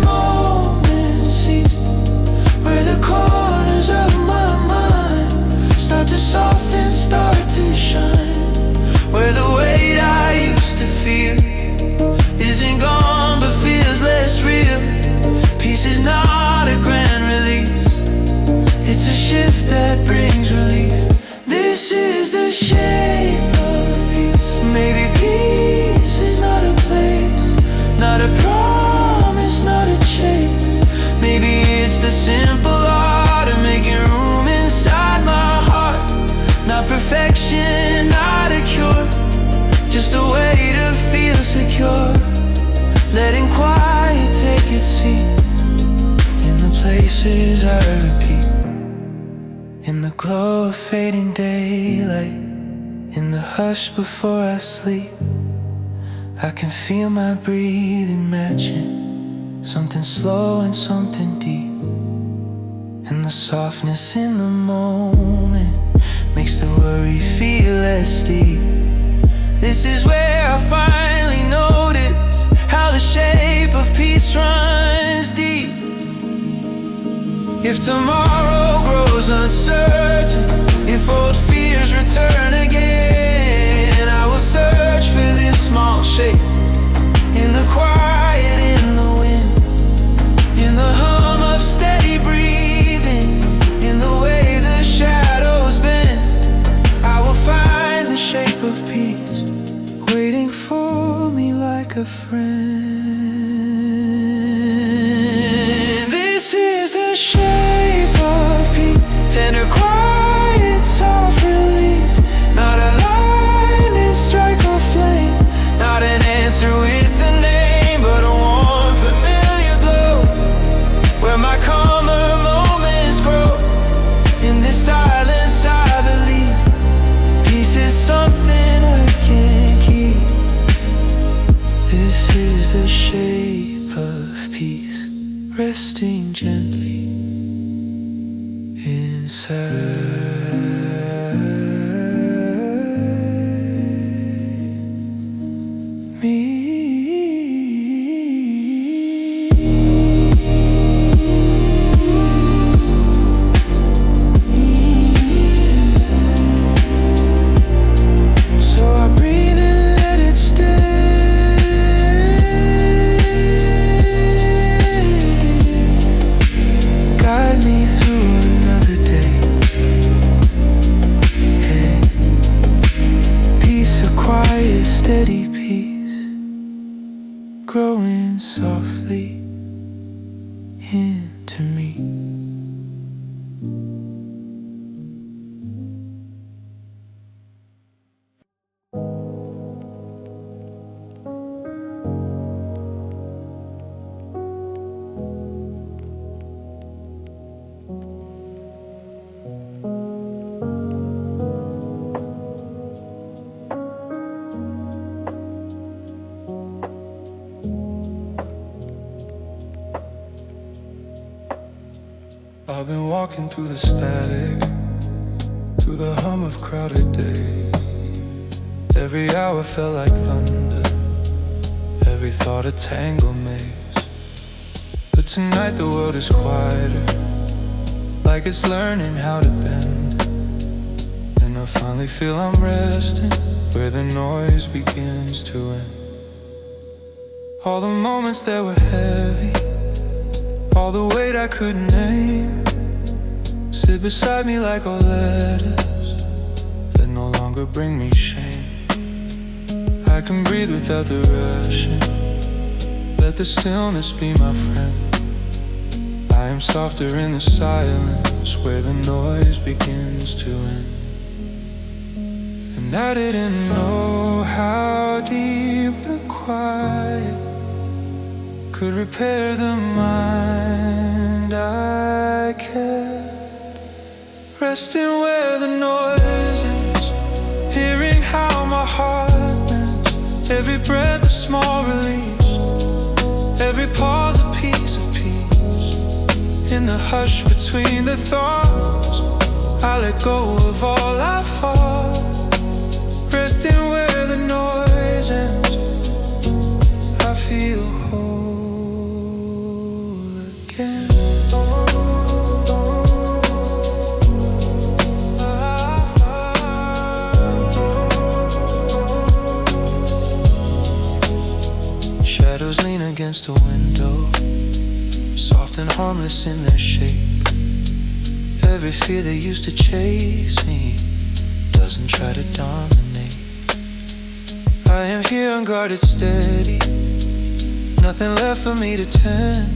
S1: Moments cease, where the corners of my mind start to soften, start to shine, where the weight I used to feel isn't gone but feels less real. Peace is not a grand release, it's a shift that brings relief. This is the shape of peace. Maybe peace is not a place, not a promise, not a chase. Maybe it's the simple art of making room inside my heart. Not perfection, not a cure, just a way to feel secure, letting quiet take its seat in the places I repeat, in the glow of fading daylight, in the hush before I sleep. I can feel my breathing matching, something slow and something deep, and the softness in the moment makes the worry feel less deep. This is where I finally notice how the shape of peace runs deep. If tomorrow grows uncertain, if old fears return again, I will search for this small shape, in the quiet, in the wind, in the hum of steady breathing, in the way the shadow me. So I breathe and let it stay. Guide me through another day. Hey. Peace, a quiet, steady peace, growing softly into me. I've been walking through the static, through the hum of crowded days. Every hour felt like thunder, every thought a tangled maze. But tonight the world is quieter, like it's learning how to bend. And I finally feel I'm resting, where the noise begins to end. All the moments that were heavy, all the weight I couldn't name, sit beside me like old letters that no longer bring me shame. I can breathe without the rushing, let the stillness be my friend. I am softer in the silence, where the noise begins to end. And I didn't know how deep the quiet could repair the mind I kept, resting where the noise is, hearing how my heart mends. Every breath a small release, every pause a piece of peace. In the hush between the thoughts, I let go of all I fought, resting where the noise ends. I feel whole. Shadows lean against a window, soft and harmless in their shape. Every fear that used to chase me doesn't try to dominate. I am here unguarded, steady, nothing left for me to tend,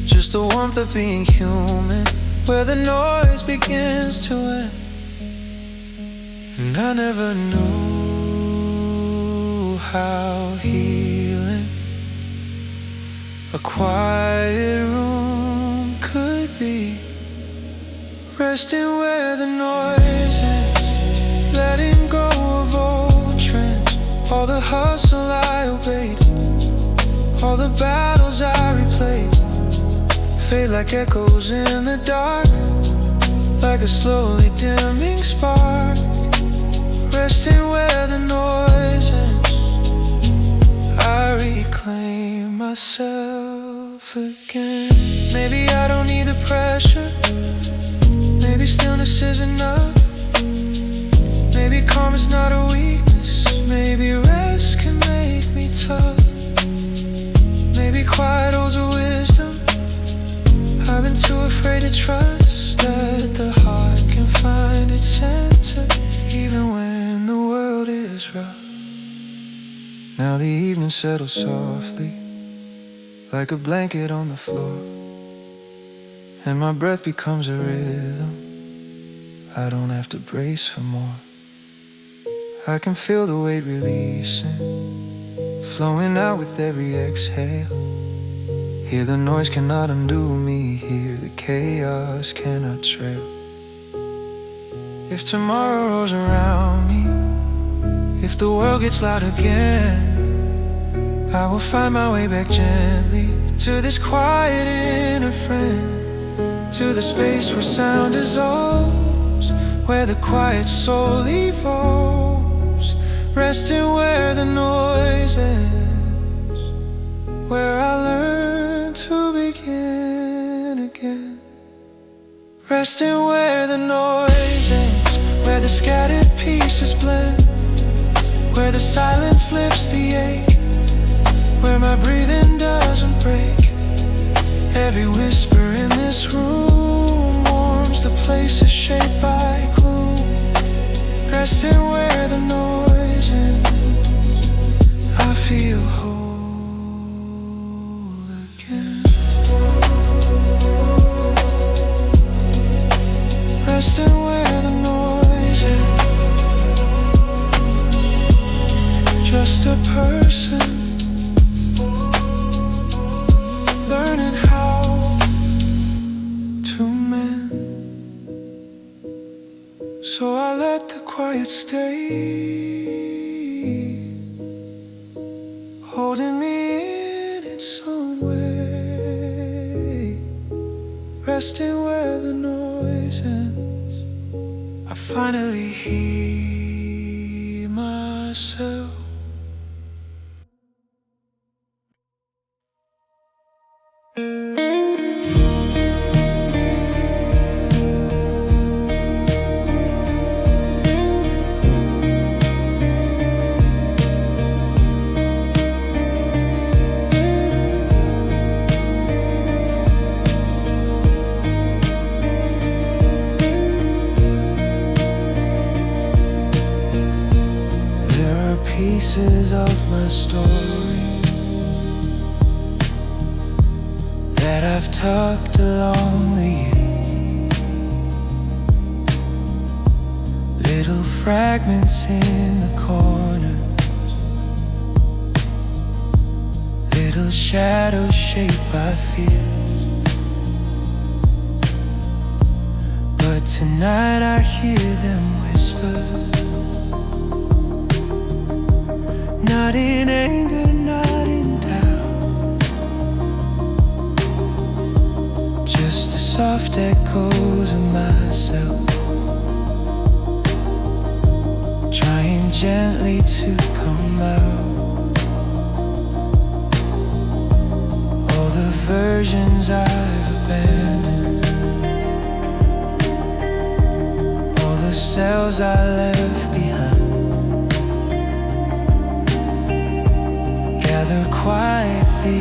S1: just the warmth of being human, where the noise begins to end. And I never knew how healing a quiet room could be, resting where the noise is, letting go of old trends. All the hustle I obeyed, all the battles I replayed, fade like echoes in the dark, like a slowly dimming spark, resting where the noise ends. I reclaim myself again. Maybe I don't need the pressure, maybe stillness is enough. Maybe calm is not a weakness, maybe rest can make me tough. Maybe quiet holds a wisdom I've been too afraid to trust, that the heart can find its center even when the world is rough. Now the evening settles softly, like a blanket on the floor, and my breath becomes a rhythm. I don't have to brace for more. I can feel the weight releasing, flowing out with every exhale. Here the noise cannot undo me, here the chaos cannot trail. If tomorrow rolls around me, if the world gets loud again, I will find my way back gently to this quiet inner friend, to the space where sound dissolves, where the quiet soul evolves, resting where the noise ends, where I learn to begin again. Resting where the noise ends, where the scattered pieces blend, where the silence lifts the ache, where my breathing doesn't break. Every whisper in this room warms the places shaped by gloom. Resting where the noise ends, I feel whole again. Resting where the noise ends, just a person learning how to mend. So I let the quiet stay, holding me in its own way. Resting where the noise ends, I finally hear myself. Pieces of my story that I've tucked along the years, little fragments in the corners, little shadows shaped by fears. But tonight I hear them whisper, not in anger, not in doubt, just the soft echoes of myself, trying gently to come out. All the versions I've abandoned, all the cells I left behind, gather quietly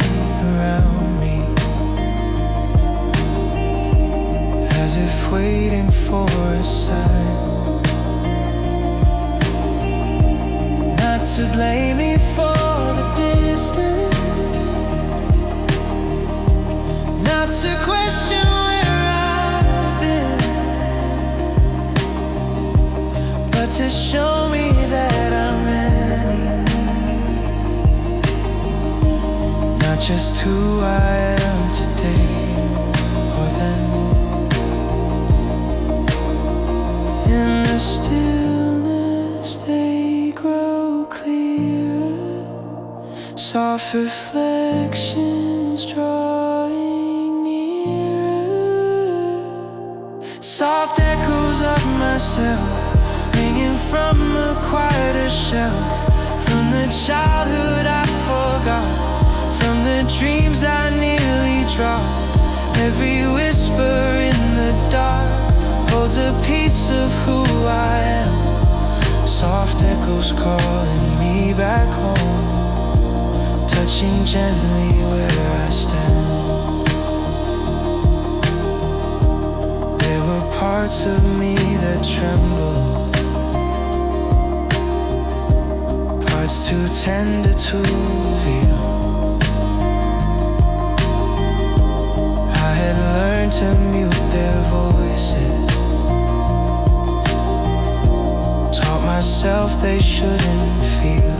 S1: around me, as if waiting for a sign. Not to blame me for the distance, not to question where I've been, but to show me that I'm many, not just who I am today or then. In the stillness they grow clearer, soft reflections drawing nearer, soft echoes of myself ringing from a quieter shelf, from the childhood I forgot, from the dreams I nearly dropped. Every whisper in the dark holds a piece of who I am, soft echoes calling me back home, touching gently where I stand. There were parts of me that trembled, parts too tender to reveal. Learn to mute their voices, taught myself they shouldn't feel.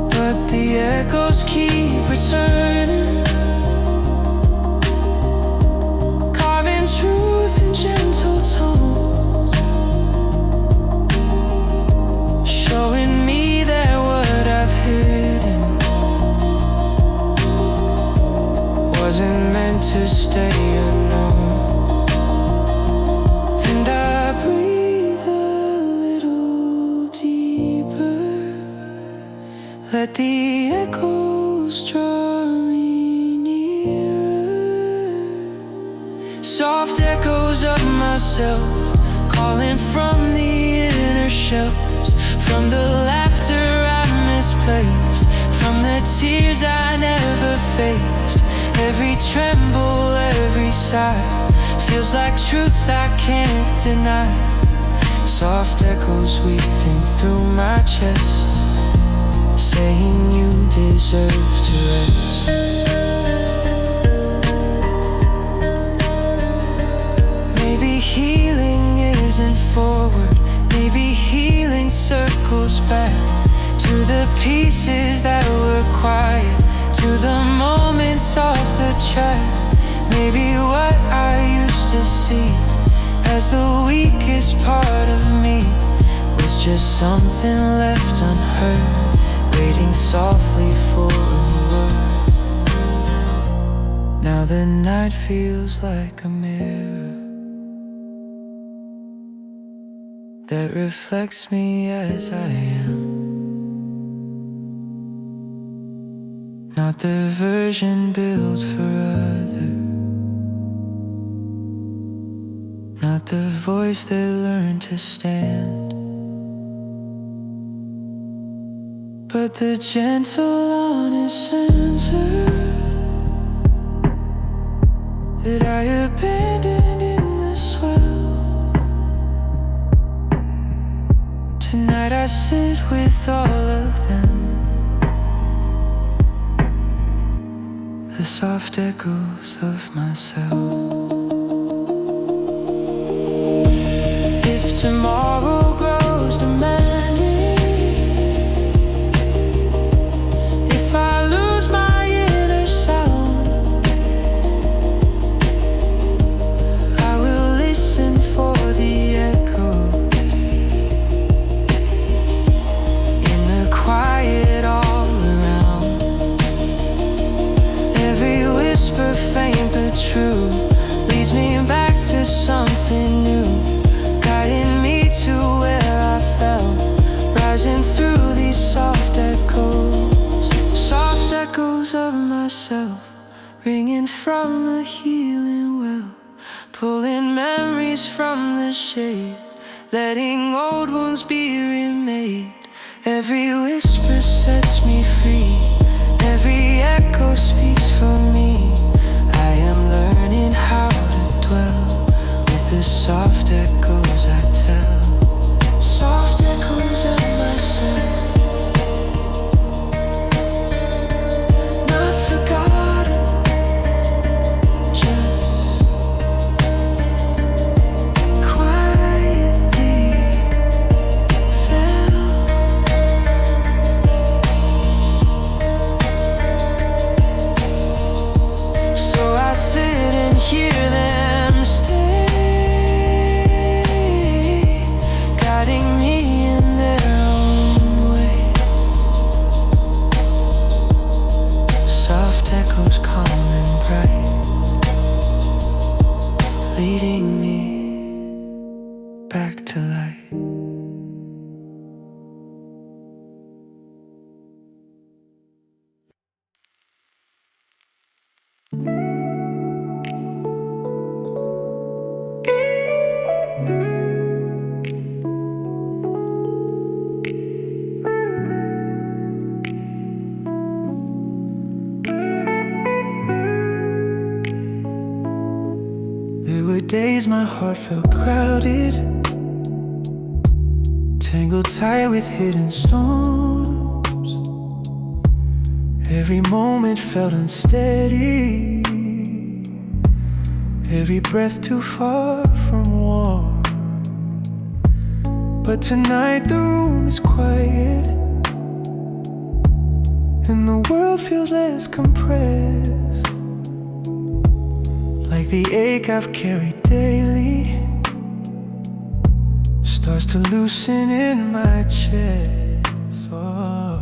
S1: But the echoes keep returning, carving truth in gentle tones, showing me that what I've hidden wasn't Soft echoes of myself, calling from the inner shelves, from the laughter I misplaced, from the tears I never faced. Every tremble, every sigh feels like truth I can't deny. Soft echoes weaving through my chest, saying you deserve to rest. Maybe healing isn't forward, maybe healing circles back to the pieces that were quiet, to the moments off the track. Maybe what I used to see as the weakest part of me was just something left unheard, waiting softly for a word. Now the night feels like a mirror that reflects me as I am, not the version built for others, not the voice that learned to stand, but the gentle, honest center that I abandoned in the swell. Tonight I sit with all of them, the soft echoes of myself. If tomorrow grows demanding, if I lose my inner sound, I will listen for the echoes in the quiet all around. Every whisper, faint but true, leads me back to something new, guiding me to where I fell, rising through these soft echoes of myself, ringing from a healing well, pulling memories from the shade, letting old wounds be remade. Every whisper sets me free, every echo speaks for me. I am learning how to dwell with the soft echoes I tell, soft echoes of myself, not forgotten, just quietly felt. So I sit and hear them stay, guiding me in their own way. Soft echoes calm and bright, leading me back to light. There were days my heart felt crowded, tangled tight with hidden storms. Every moment felt unsteady, every breath too far from warm. But tonight the room is quiet, and the world feels less compressed, like the ache I've carried daily starts to loosen in my chest. Oh.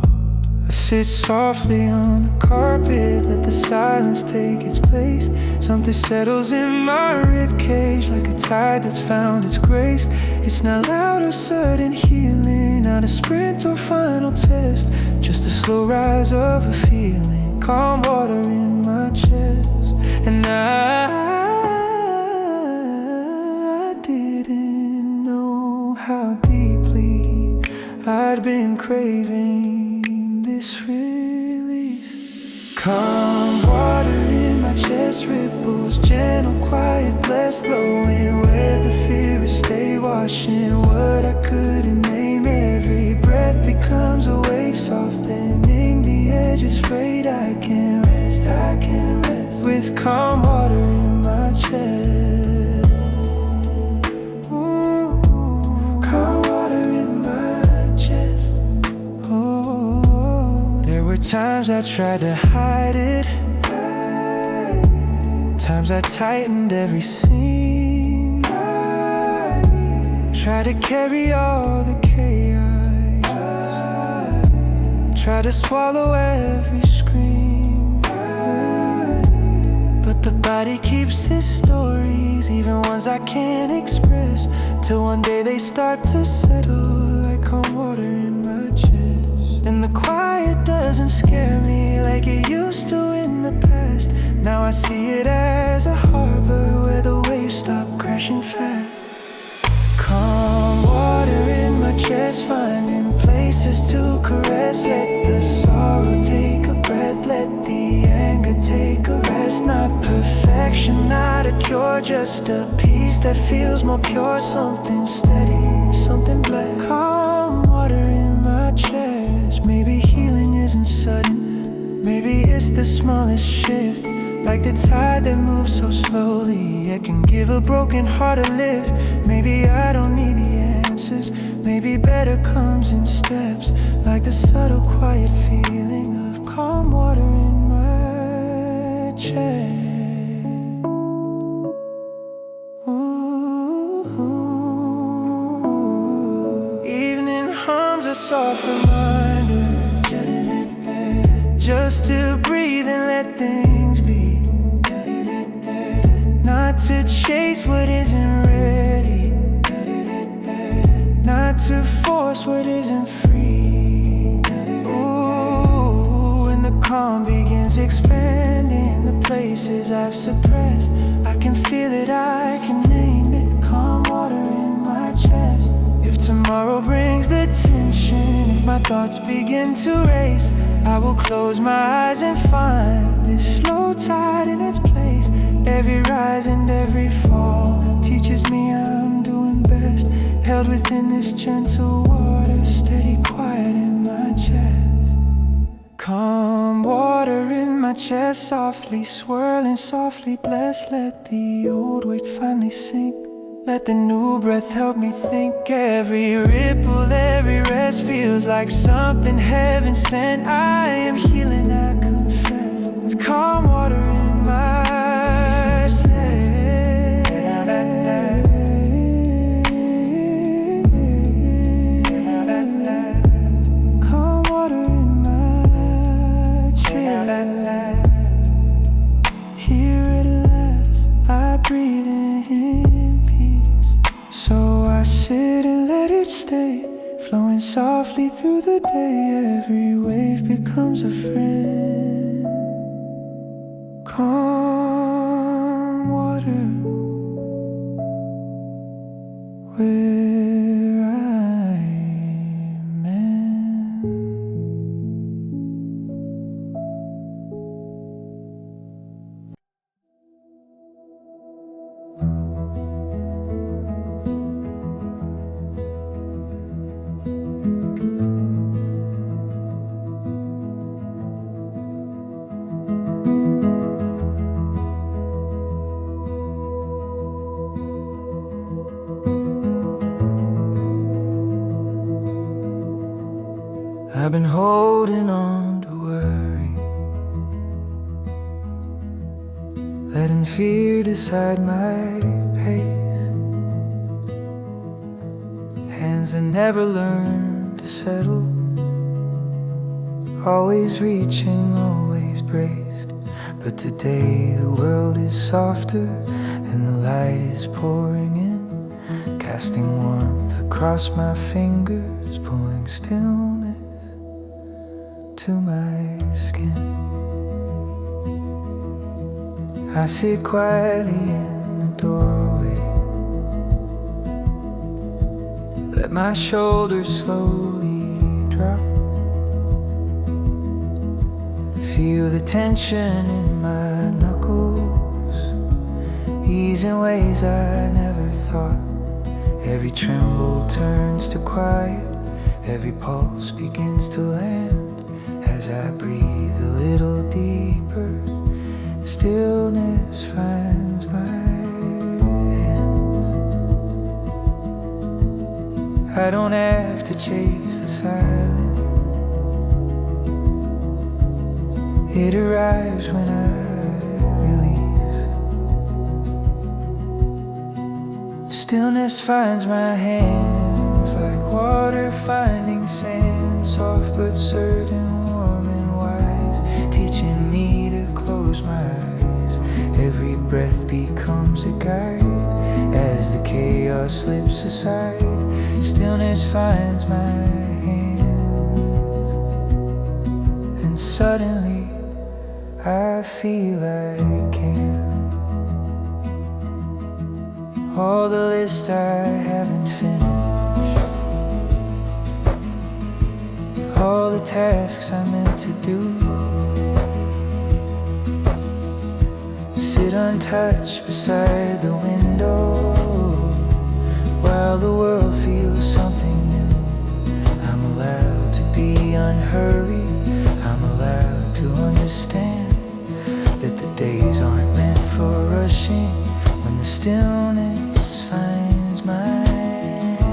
S1: I sit softly on the carpet, let the silence take its place. Something settles in my ribcage like a tide that's found its grace. It's not loud or sudden healing, not a sprint or final test, just a slow rise of a feeling, calm water in my chest. And I craving this release. Calm water in my chest, ripples, gentle, quiet, blessed, flowing where the fear is stay, washing what I couldn't name. Every breath becomes a wave, softening the edges, frayed. I can rest with calm water in my chest. Calm water in my chest. There were times I tried to hide it, times I tightened every seam, tried to carry all the chaos, tried to swallow every scream. But the body keeps its stories, even ones I can't express, till one day they start to settle like calm water in my chest. And the quiet doesn't scare me like it used to in the past. Now I see it as a harbor where the waves stop crashing fast. Calm water in my chest, finding places to caress. Let the sorrow take a breath, let the anger take a rest. Not perfection, not a cure, just a peace that feels more pure. Something steady, something blessed. Calm water in my chest. Maybe healing isn't sudden, maybe it's the smallest shift, like the tide that moves so slowly. It can give a broken heart a lift. Maybe I don't need the answers, maybe better comes in steps, like the subtle quiet feeling of calm water in my chest. Evening hums a soft reminder, just to breathe and let things be, not to chase what isn't ready, not to force what isn't free. Ooh, when the calm begins expanding the places I've suppressed, I can feel it, I can name it. Calm water in my chest. If tomorrow brings the tension, if my thoughts begin to race, I will close my eyes and find this slow tide in its place. Every rise and every fall teaches me I'm doing best, held within this gentle water, steady, quiet in my chest. Calm water in my chest, softly swirling, softly blessed. Let the old weight finally sink, let the new breath help me think. Every ripple, every rest feels like something heaven sent. I am healing, I confess, with calm water in my chest. Calm water in my chest. Here at last, I breathe in peace. So I sit and let it stay, flowing softly through the day. Every wave becomes a friend. Calm water, where I'm at. I've been holding on to worry, letting fear decide my pace. Hands that never learn to settle, always reaching, always braced. But today the world is softer and the light is pouring in, casting warmth across my fingers, pulling stillness to my skin. I sit quietly in the doorway, let my shoulders slowly drop. Feel the tension in my knuckles, ease in ways I never thought. Every tremble turns to quiet, every pulse begins to land. As I breathe a little deeper, stillness finds my hands. I don't have to chase the silence, it arrives when I release. Stillness finds my hands like water finding sand, soft but certain, warm and wise, teaching me to close my eyes. Every breath becomes a guide as the chaos slips aside. Stillness finds my hands, and suddenly I feel I can. All the list I haven't finished, all the tasks I meant to do, sit untouched beside the window while the world feels something new. I'm allowed to be unhurried, I'm allowed to understand that the days aren't meant for rushing. When the stillness finds my hands,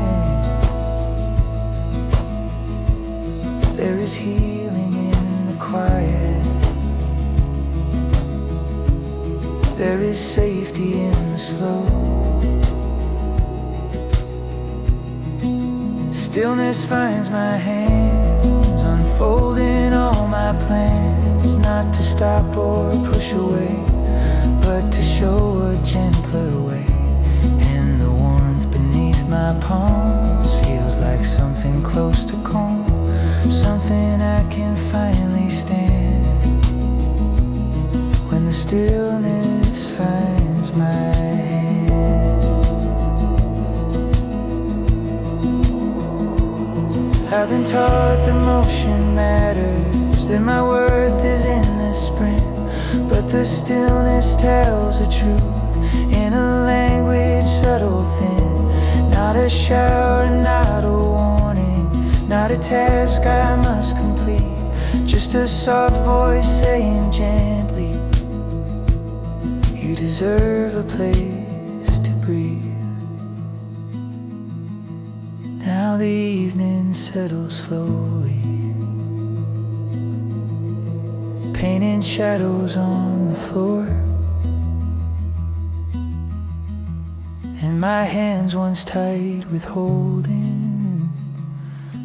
S1: there is healing in the quiet, there is safety in the slow. Stillness finds my hands, unfolding all my plans, not to stop or push away, but to show a gentler way. And the warmth beneath my palms feels like something close to calm, something I can finally stand. When the stillness finds my hands, I've been taught that motion matters, that my worth is in the sprint. But the stillness tells the truth in a language subtle thin. Not a shout and not a warning, not a task I must complete, just a soft voice saying gently, you deserve a place to breathe. Now the evening settles slowly, painting shadows on the floor, and my hands once tight with holding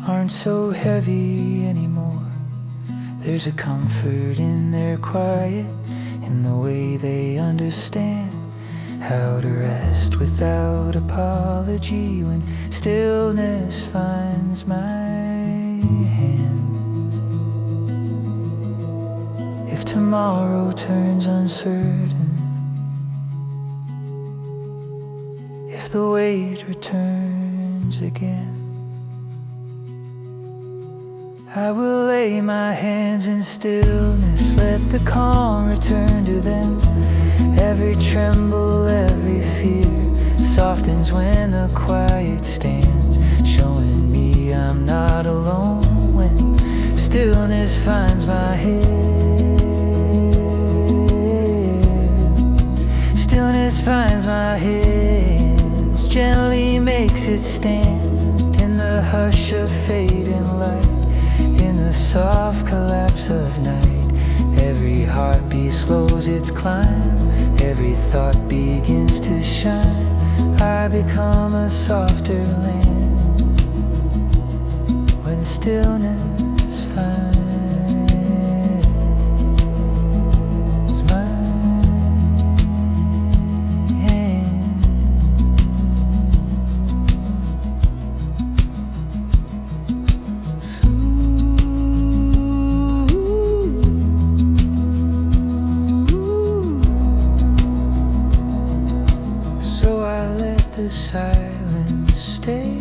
S1: aren't so heavy anymore. There's a comfort in their quiet, in the way they understand how to rest without apology. When stillness finds my hands, if tomorrow turns uncertain, if the weight returns again, I will lay my hands in stillness, let the calm return to them. Every tremble, every fear softens when the quiet stands, showing me I'm not alone. When stillness finds my hands, stillness finds my hands, gently makes it stand in the hush of fading light, in the soft collapse of night. Every heartbeat slows its climb, every thought begins to shine. I become a softer land when stillness finds my hand. So I let the silence stay,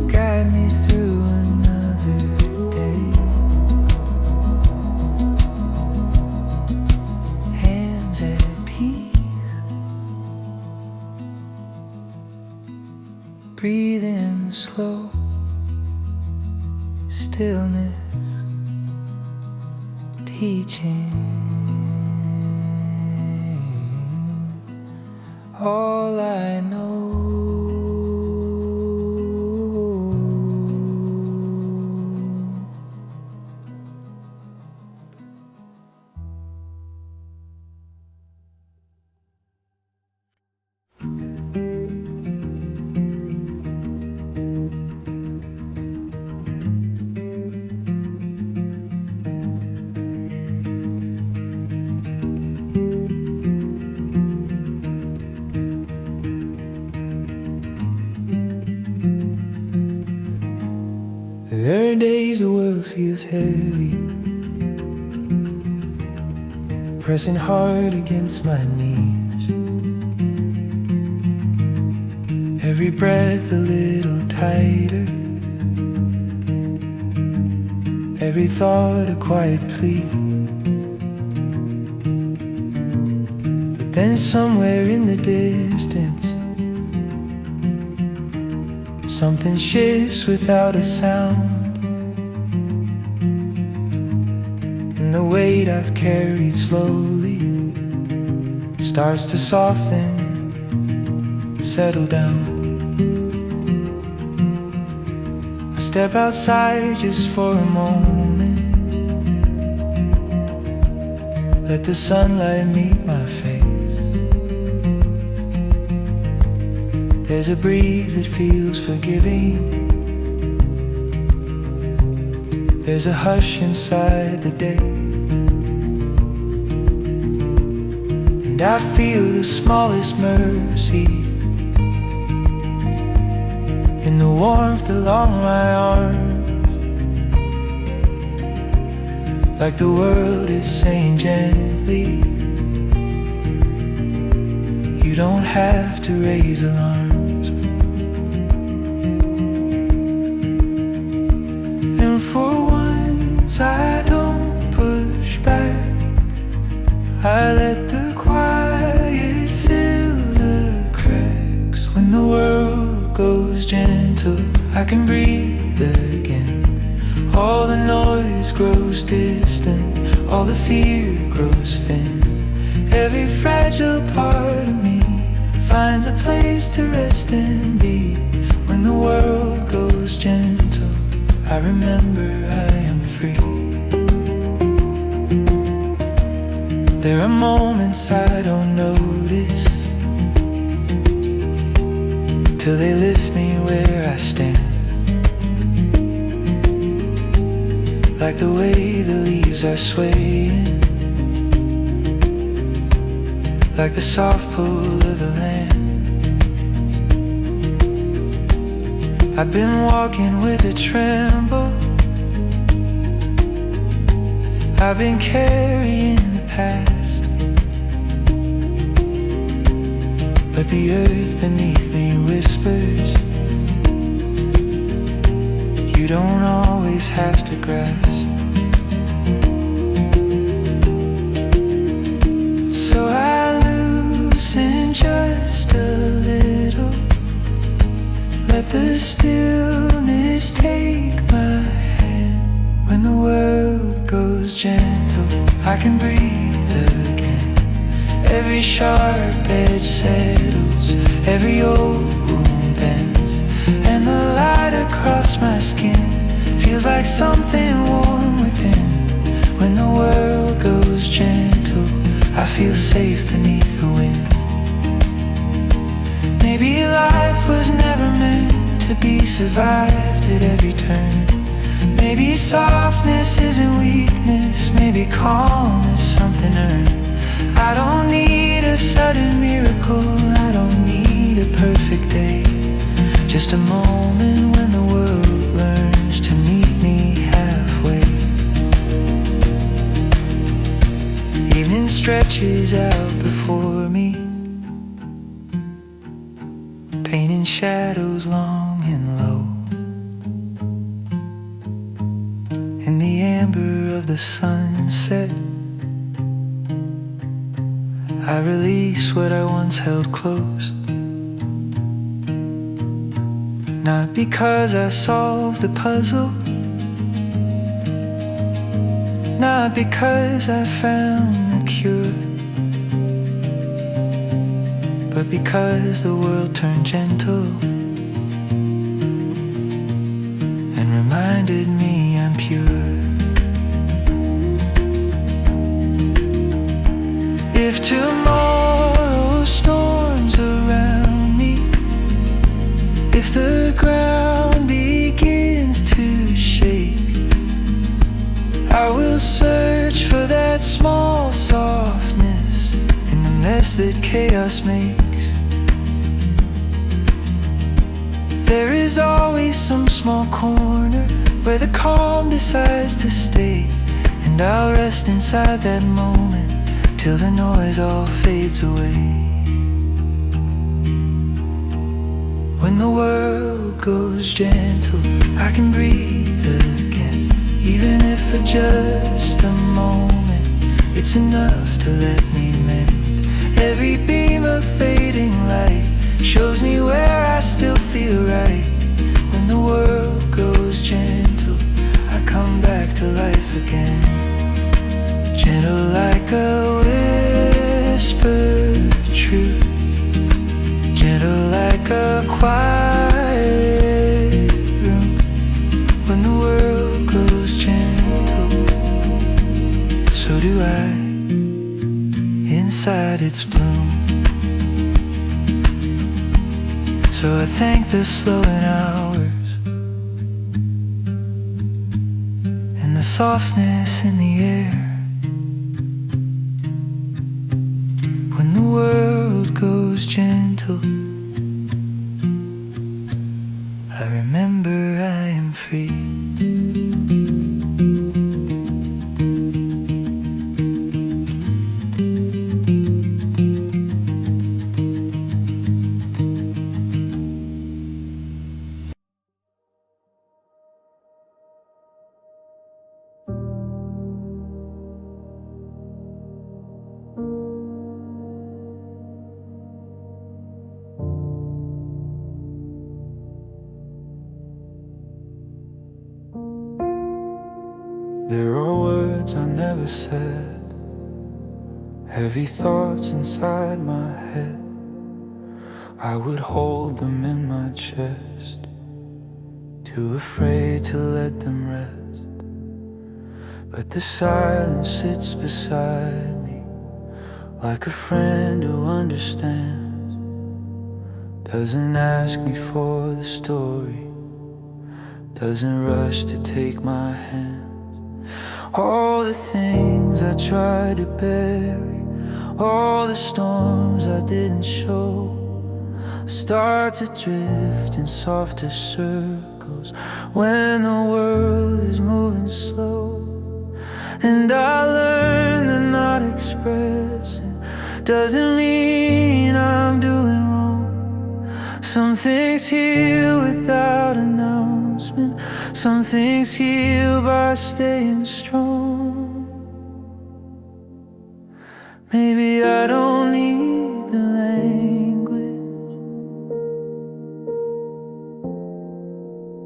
S1: guide guide me through another day. Hands at peace, breathe in slow, stillness teaching all I know. There are days the world feels heavy, pressing hard against my knees. Every breath a little tighter, every thought a quiet plea. But then somewhere in the distance, something shifts without a sound, and the weight I've carried slowly starts to soften, settle down. I step outside just for a moment, let the sunlight meet my face. There's a breeze that feels forgiving, there's a hush inside the day, and I feel the smallest mercy in the warmth along my arms, like the world is saying gently, you don't have to raise alarms. And for once I don't push back, I let the quiet fill the cracks. When the world goes gentle, I can breathe again. All the noise grows distant, all the fear grows thin. Every fragile part of me finds a place to rest and be. When the world goes gentle, I remember I am free. There are moments I don't notice till they lift me where I stand, like the way the leaves are swaying, like the soft pull of the land. I've been walking with a tremble, I've been carrying the past, but the earth beneath me whispers, you don't always have to grasp. So I loosen just a little, let the stillness take my hand. When the world goes gentle, I can breathe again. Every sharp edge settles, every old wound bends, and the light across my skin feels like something warm within. When the world goes gentle, I feel safe beneath the wind. Maybe life was never meant to be survived at every turn. Maybe softness isn't weakness, maybe calm is something earned. I don't need a sudden miracle, I don't need a perfect day, just a moment when the world learns to meet me halfway. Evening stretches out before me, painting shadows long and low. sunset. I release what I once held close, not because I solved the puzzle, not because I found the cure, but because the world turned gentle and reminded me I'm pure. If tomorrow storms around me, if the ground begins to shake, I will search for that small softness in the mess that chaos makes. There is always some small corner where the calm decides to stay, and I'll rest inside that moment till the noise all fades away. When the world goes gentle, I can breathe again, even if for just a moment. It's enough to let me mend. Every beam of fading light shows me where I still feel right. When the world goes gentle, I come back to life again. Gentle like a whispered truth, gentle like a quiet room. When the world goes gentle, so do I, inside its bloom. So I thank the slowing hours and the softness in the air. When the world goes gentle, I remember I am free. There are words I never said, heavy thoughts inside my head. I would hold them in my chest, too afraid to let them rest. But the silence sits beside me, like a friend who understands. Doesn't ask me for the story, doesn't rush to take my hand. All the things I tried to bury, all the storms I didn't show, start to drift in softer circles when the world is moving slow. And I learned that not expressing doesn't mean I'm doing wrong. Some things heal without announcement, some things heal by staying strong. Maybe I don't need the language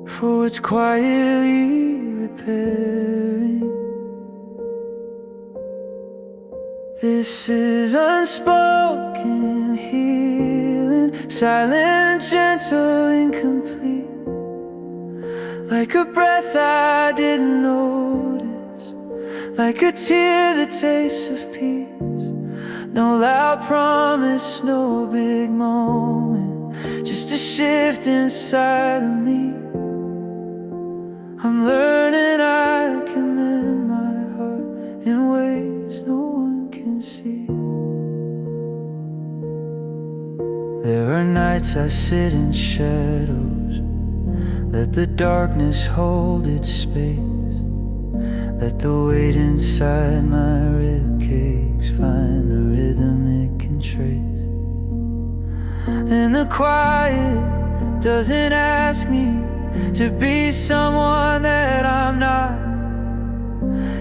S1: for what's quietly repairing. This is unspoken healing, silent, gentle, incomplete. Like a breath I didn't notice, like a tear that tastes of peace. No loud promise, no big moment, just a shift inside of me. I'm learning I can mend my heart in ways no one can see. There are nights I sit in shadows, let the darkness hold its space, let the weight inside my ribcage find the rhythm it can trace. And the quiet doesn't ask me to be someone that I'm not.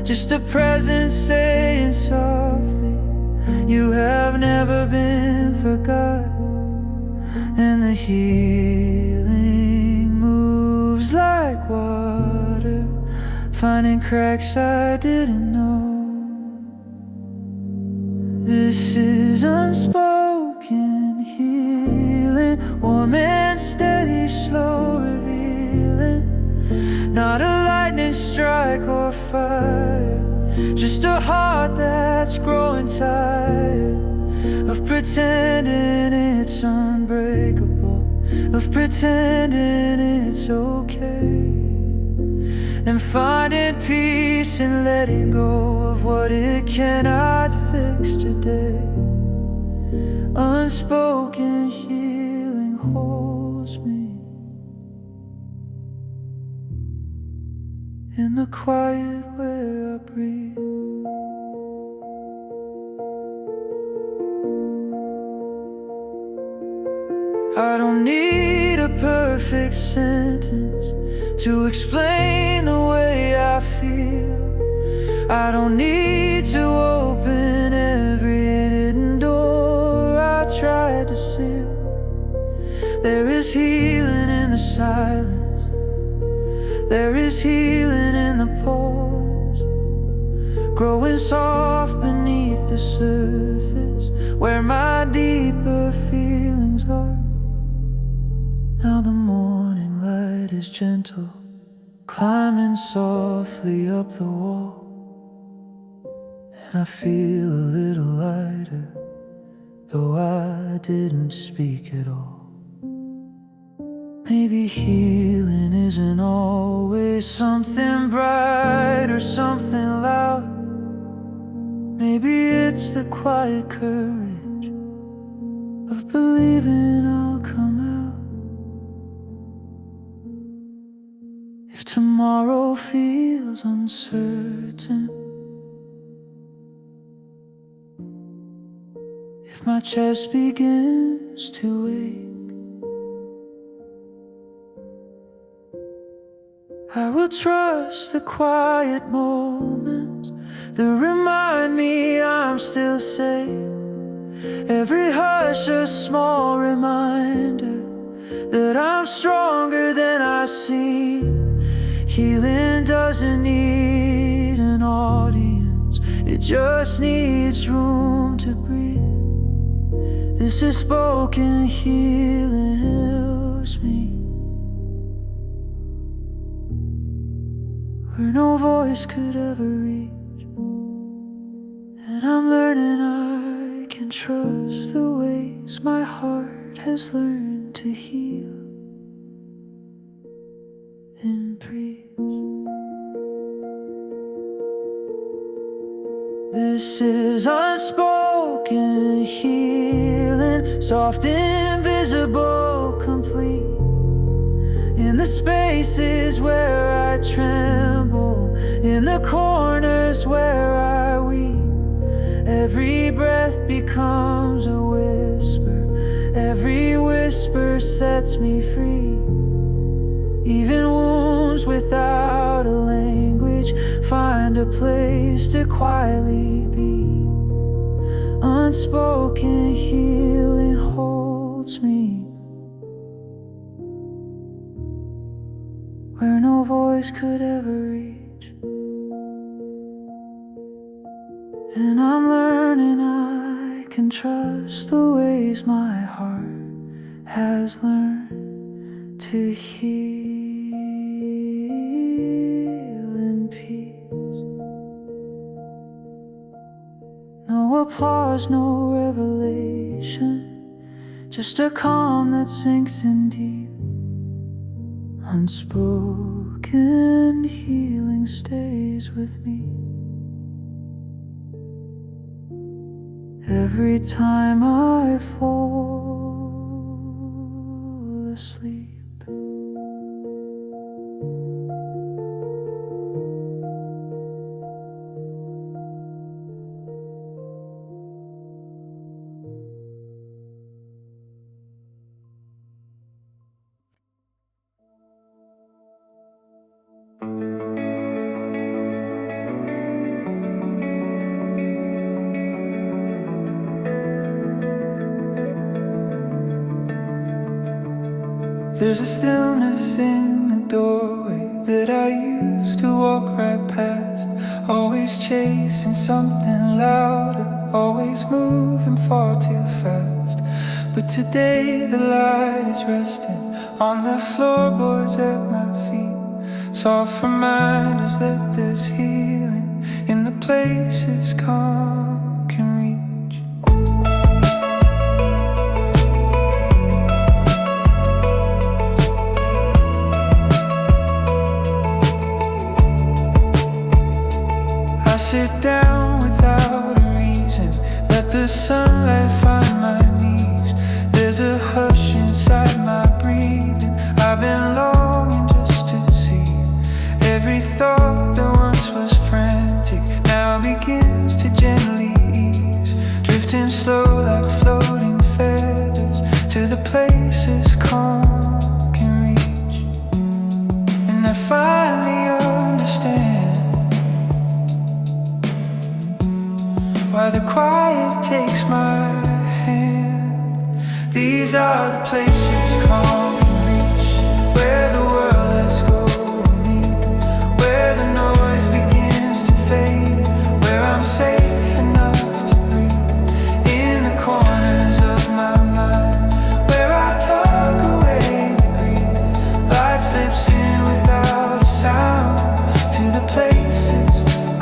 S1: just a presence saying softly, you have never been forgotten. And the healing moves like water, finding cracks I didn't know. This is unspoken healing, warm and steady, slow revealing. Not a lightning strike or fire, just a heart that's growing tired of pretending it's unbreakable, of pretending it's okay, and finding peace in letting go of what it cannot fix today. Unspoken healing holds me in the quiet where I breathe. I don't need a perfect sentence to explain the way I feel. I don't need to open every hidden door I tried to seal. There is healing in the silence, there is healing in the pause, growing soft beneath the surface where my deeper feelings are. Now the morning light is gentle, climbing softly up the wall, and I feel a little lighter, though I didn't speak at all. Maybe healing isn't always something bright or something loud. Maybe it's the quiet courage of believing I'll come out. If tomorrow feels uncertain, if my chest begins to ache, I will trust the quiet moments that remind me I'm still safe. Every hush a small reminder that I'm stronger than I seem. Healing doesn't need an audience, it just needs room to breathe. This is spoken healing heals me, where no voice could ever reach. And I'm learning I can trust the ways my heart has learned to heal in breeze. This is unspoken healing, soft, invisible, complete. In the spaces where I tremble, in the corners where I weep, every breath becomes a whisper, every whisper sets me free. Even wounds without a language find a place to quietly be. Unspoken healing holds me where no voice could ever reach. And I'm learning I can trust the ways my heart has learned to heal in peace. No applause, no revelation, just a calm that sinks in deep. Unspoken healing stays with me every time I fall asleep. There's a stillness in the doorway that I used to walk right past, always chasing something louder, always moving far too fast. But today the light is resting on the floorboards at my feet, soft reminders that there's healing in the places calm can reach. I sit down without a reason, let the sunlight find my knees. There's a hush inside my breathing, I've been longing just to see. Every thought that once was frantic now begins to gently ease, drifting slow like floating feathers to the places calm can reach. And I finally understand why the quiet takes my hand. These are the places calm can reach, where the world lets go of me, where the noise begins to fade, where I'm safe enough to breathe, in the corners of my mind, where I tuck away the grief. Light slips in without a sound to the places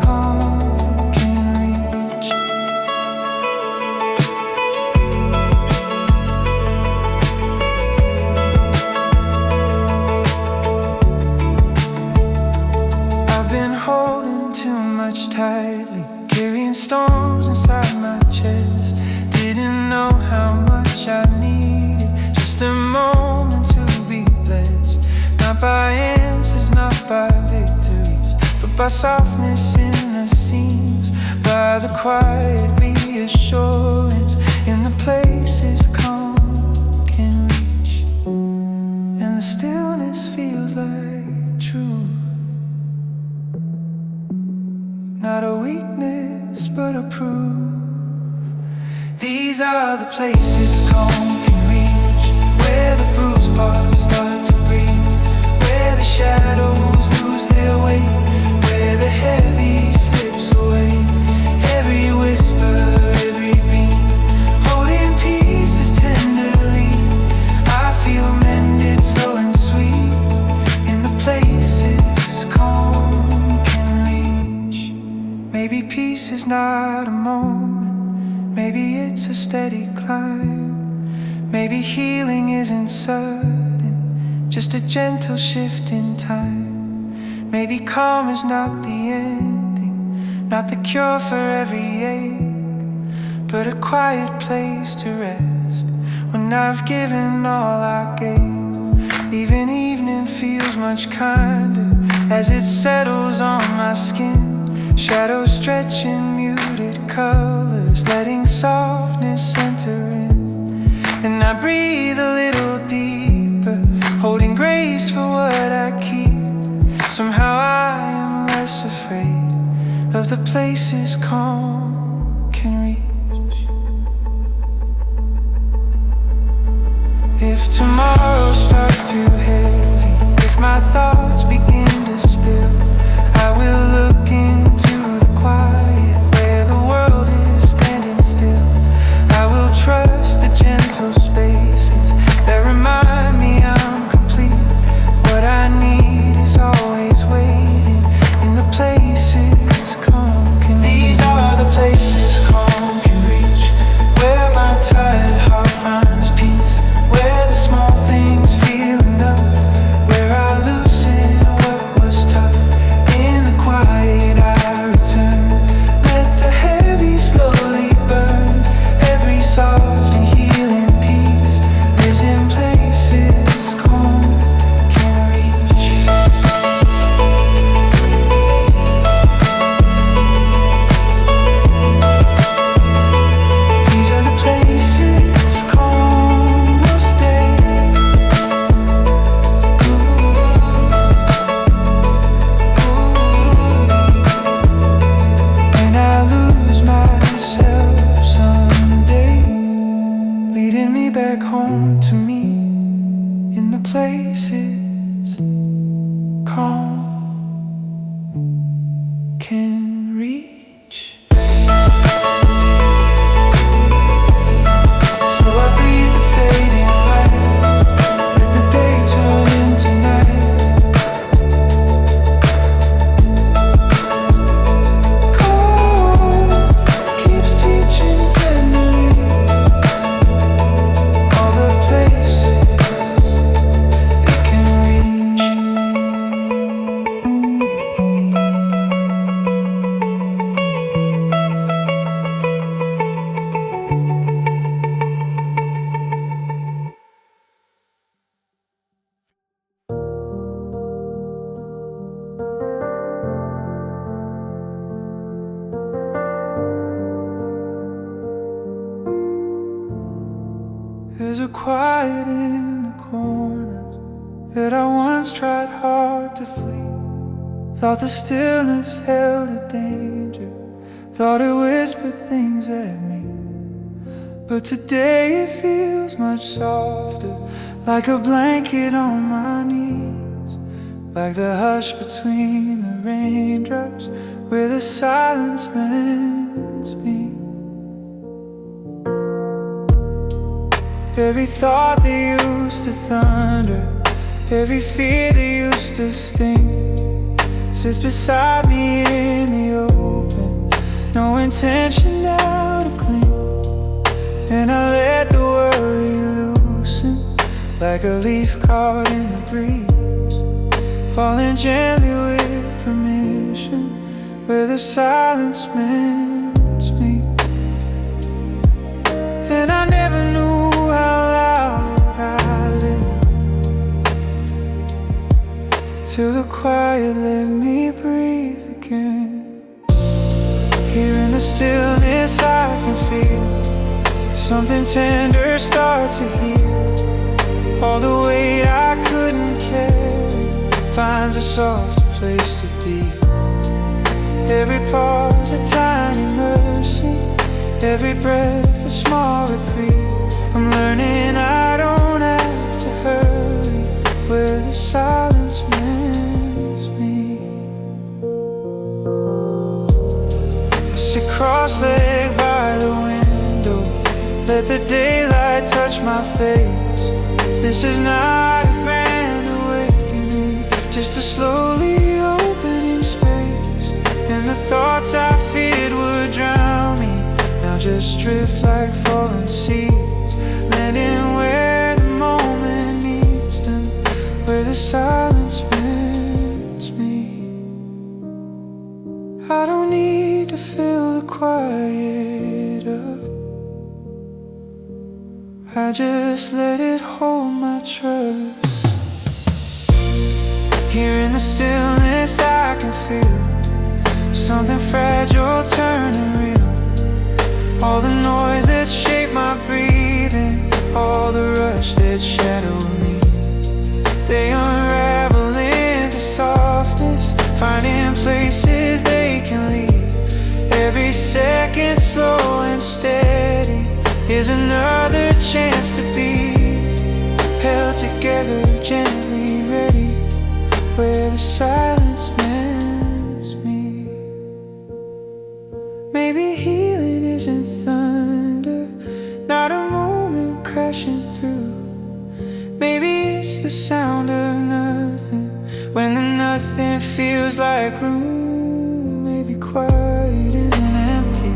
S1: calm can reach. Holding too much tightly, carrying storms inside my chest. Didn't know how much I needed, just a moment to be blessed. Not by answers, not by victories, but by softness in the seams, by the quiet reassurance in the places calm can reach. And the stillness feels like truth, not a weakness, but a proof. These are the places calm can reach, where the bruised parts start to breathe, where the shadows lose their weight, where the heavy slips away. Every whisper, every beat, holding pieces tenderly. I feel mended, slow and sweet, in the places calm can reach. Maybe peace is not a moment, maybe it's a steady climb. Maybe healing isn't sudden, just a gentle shift in time. Maybe calm is not the ending, not the cure for every ache, but a quiet place to rest when I've given all I gave. Even evening feels much kinder as it settles on my skin, shadows stretching muted colors, letting softness enter in. And I breathe a little deeper, holding grace for what I keep. Somehow I am less afraid of the places calm can reach. If tomorrow starts too heavy, if my thoughts begin to spill, I will look into the quiet where the world is standing still. I will trust the gentle spaces that remind me I'm complete. What I need is always waiting in the places calm can reach. These are the places calm can reach, where my tired heart finds peace, where the small things feel enough, where I loosen what was tough. In the quiet I return, let the heavy slowly burn. Every soft and healing peace lives in places calm can reach. These are the places calm will stay. When I lose myself someday, leading me back home to me in the places calm can reach. So I breathe the fading light, let the day turn into night. Cold keeps teaching tenderly all the places it can reach. There's a quiet in the corners that I once tried hard to flee. Thought the stillness held a danger, thought it whispered things at me. But today it feels much softer, like a blanket on my knees, like the hush between the raindrops where the silence mends me. Every thought that used to thunder, every fear that used to sting, sits beside me in the open, no intention now to cling. And I let the worry loosen, like a leaf caught in the breeze, falling gently with permission, where the silence mends me. And I never knew how loud I lived, till the quiet let me breathe again. Here in the stillness I can feel something tender start to heal. All the weight I couldn't carry finds a softer place to be. Every pause a tiny mercy, every breath a small reprieve. I'm learning I don't have to hurry, where the silence mends me. I sit cross-legged by the window, let the daylight touch my face. This is not a grand awakening, just a slowly opening space. And the thoughts I feared would drown me now just drift like fallen seeds, landing where the moment needs them, where the silence mends me. I don't need to fill the quiet up, I just let it hold my trust. Here in the stillness I can feel something fragile turning real. All the noise that shaped my breathing, all the rush that shadowed me, they unravel into softness, finding places they can leave. Every second slow and steady is another chance to be held together, gently ready, where the silence mends me. Maybe healing isn't thunder, not a moment crashing through. Maybe it's the sound of nothing, when the nothing feels like room. Maybe quiet isn't empty,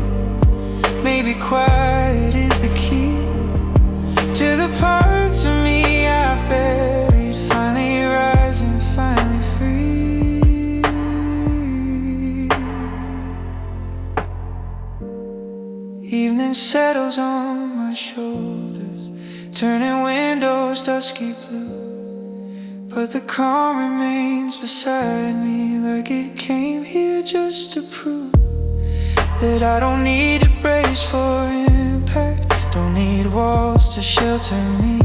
S1: maybe quiet is the key to the parts of me I've buried, finally rising, finally free. Evening settles on my shoulders, turning windows dusky blue, but the calm remains beside me, like it came here just to prove that I don't need a brace for impact, don't need walls to shelter me.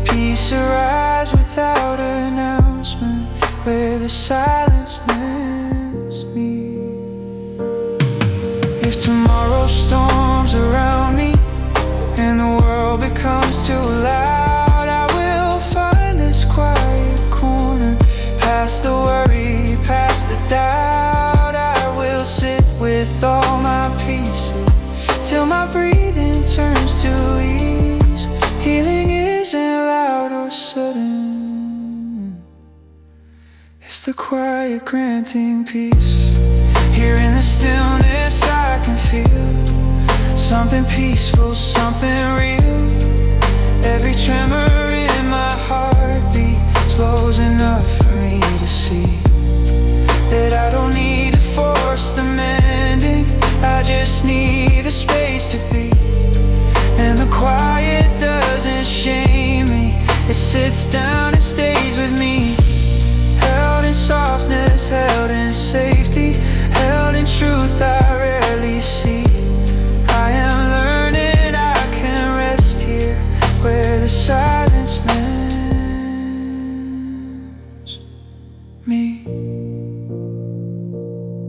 S1: Peace arrives without announcement, where the silence mends me. If tomorrow storms around me and the world becomes too loud, I will find this quiet the quiet granting peace. Here in the stillness I can feel something peaceful, something real. Every tremor in my heartbeat slows enough for me to see that I don't need to force the mending, I just need the space to be. And the quiet doesn't shame me, it sits down and stays with me. Held in softness, held in safety, held in truth I rarely see. I am learning I can rest here where the silence mends me.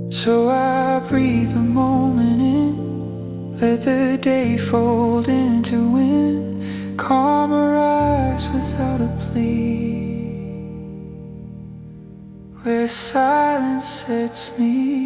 S1: So I breathe the moment in, let the day fold into wind, calm or rise without a plea, where silence sets me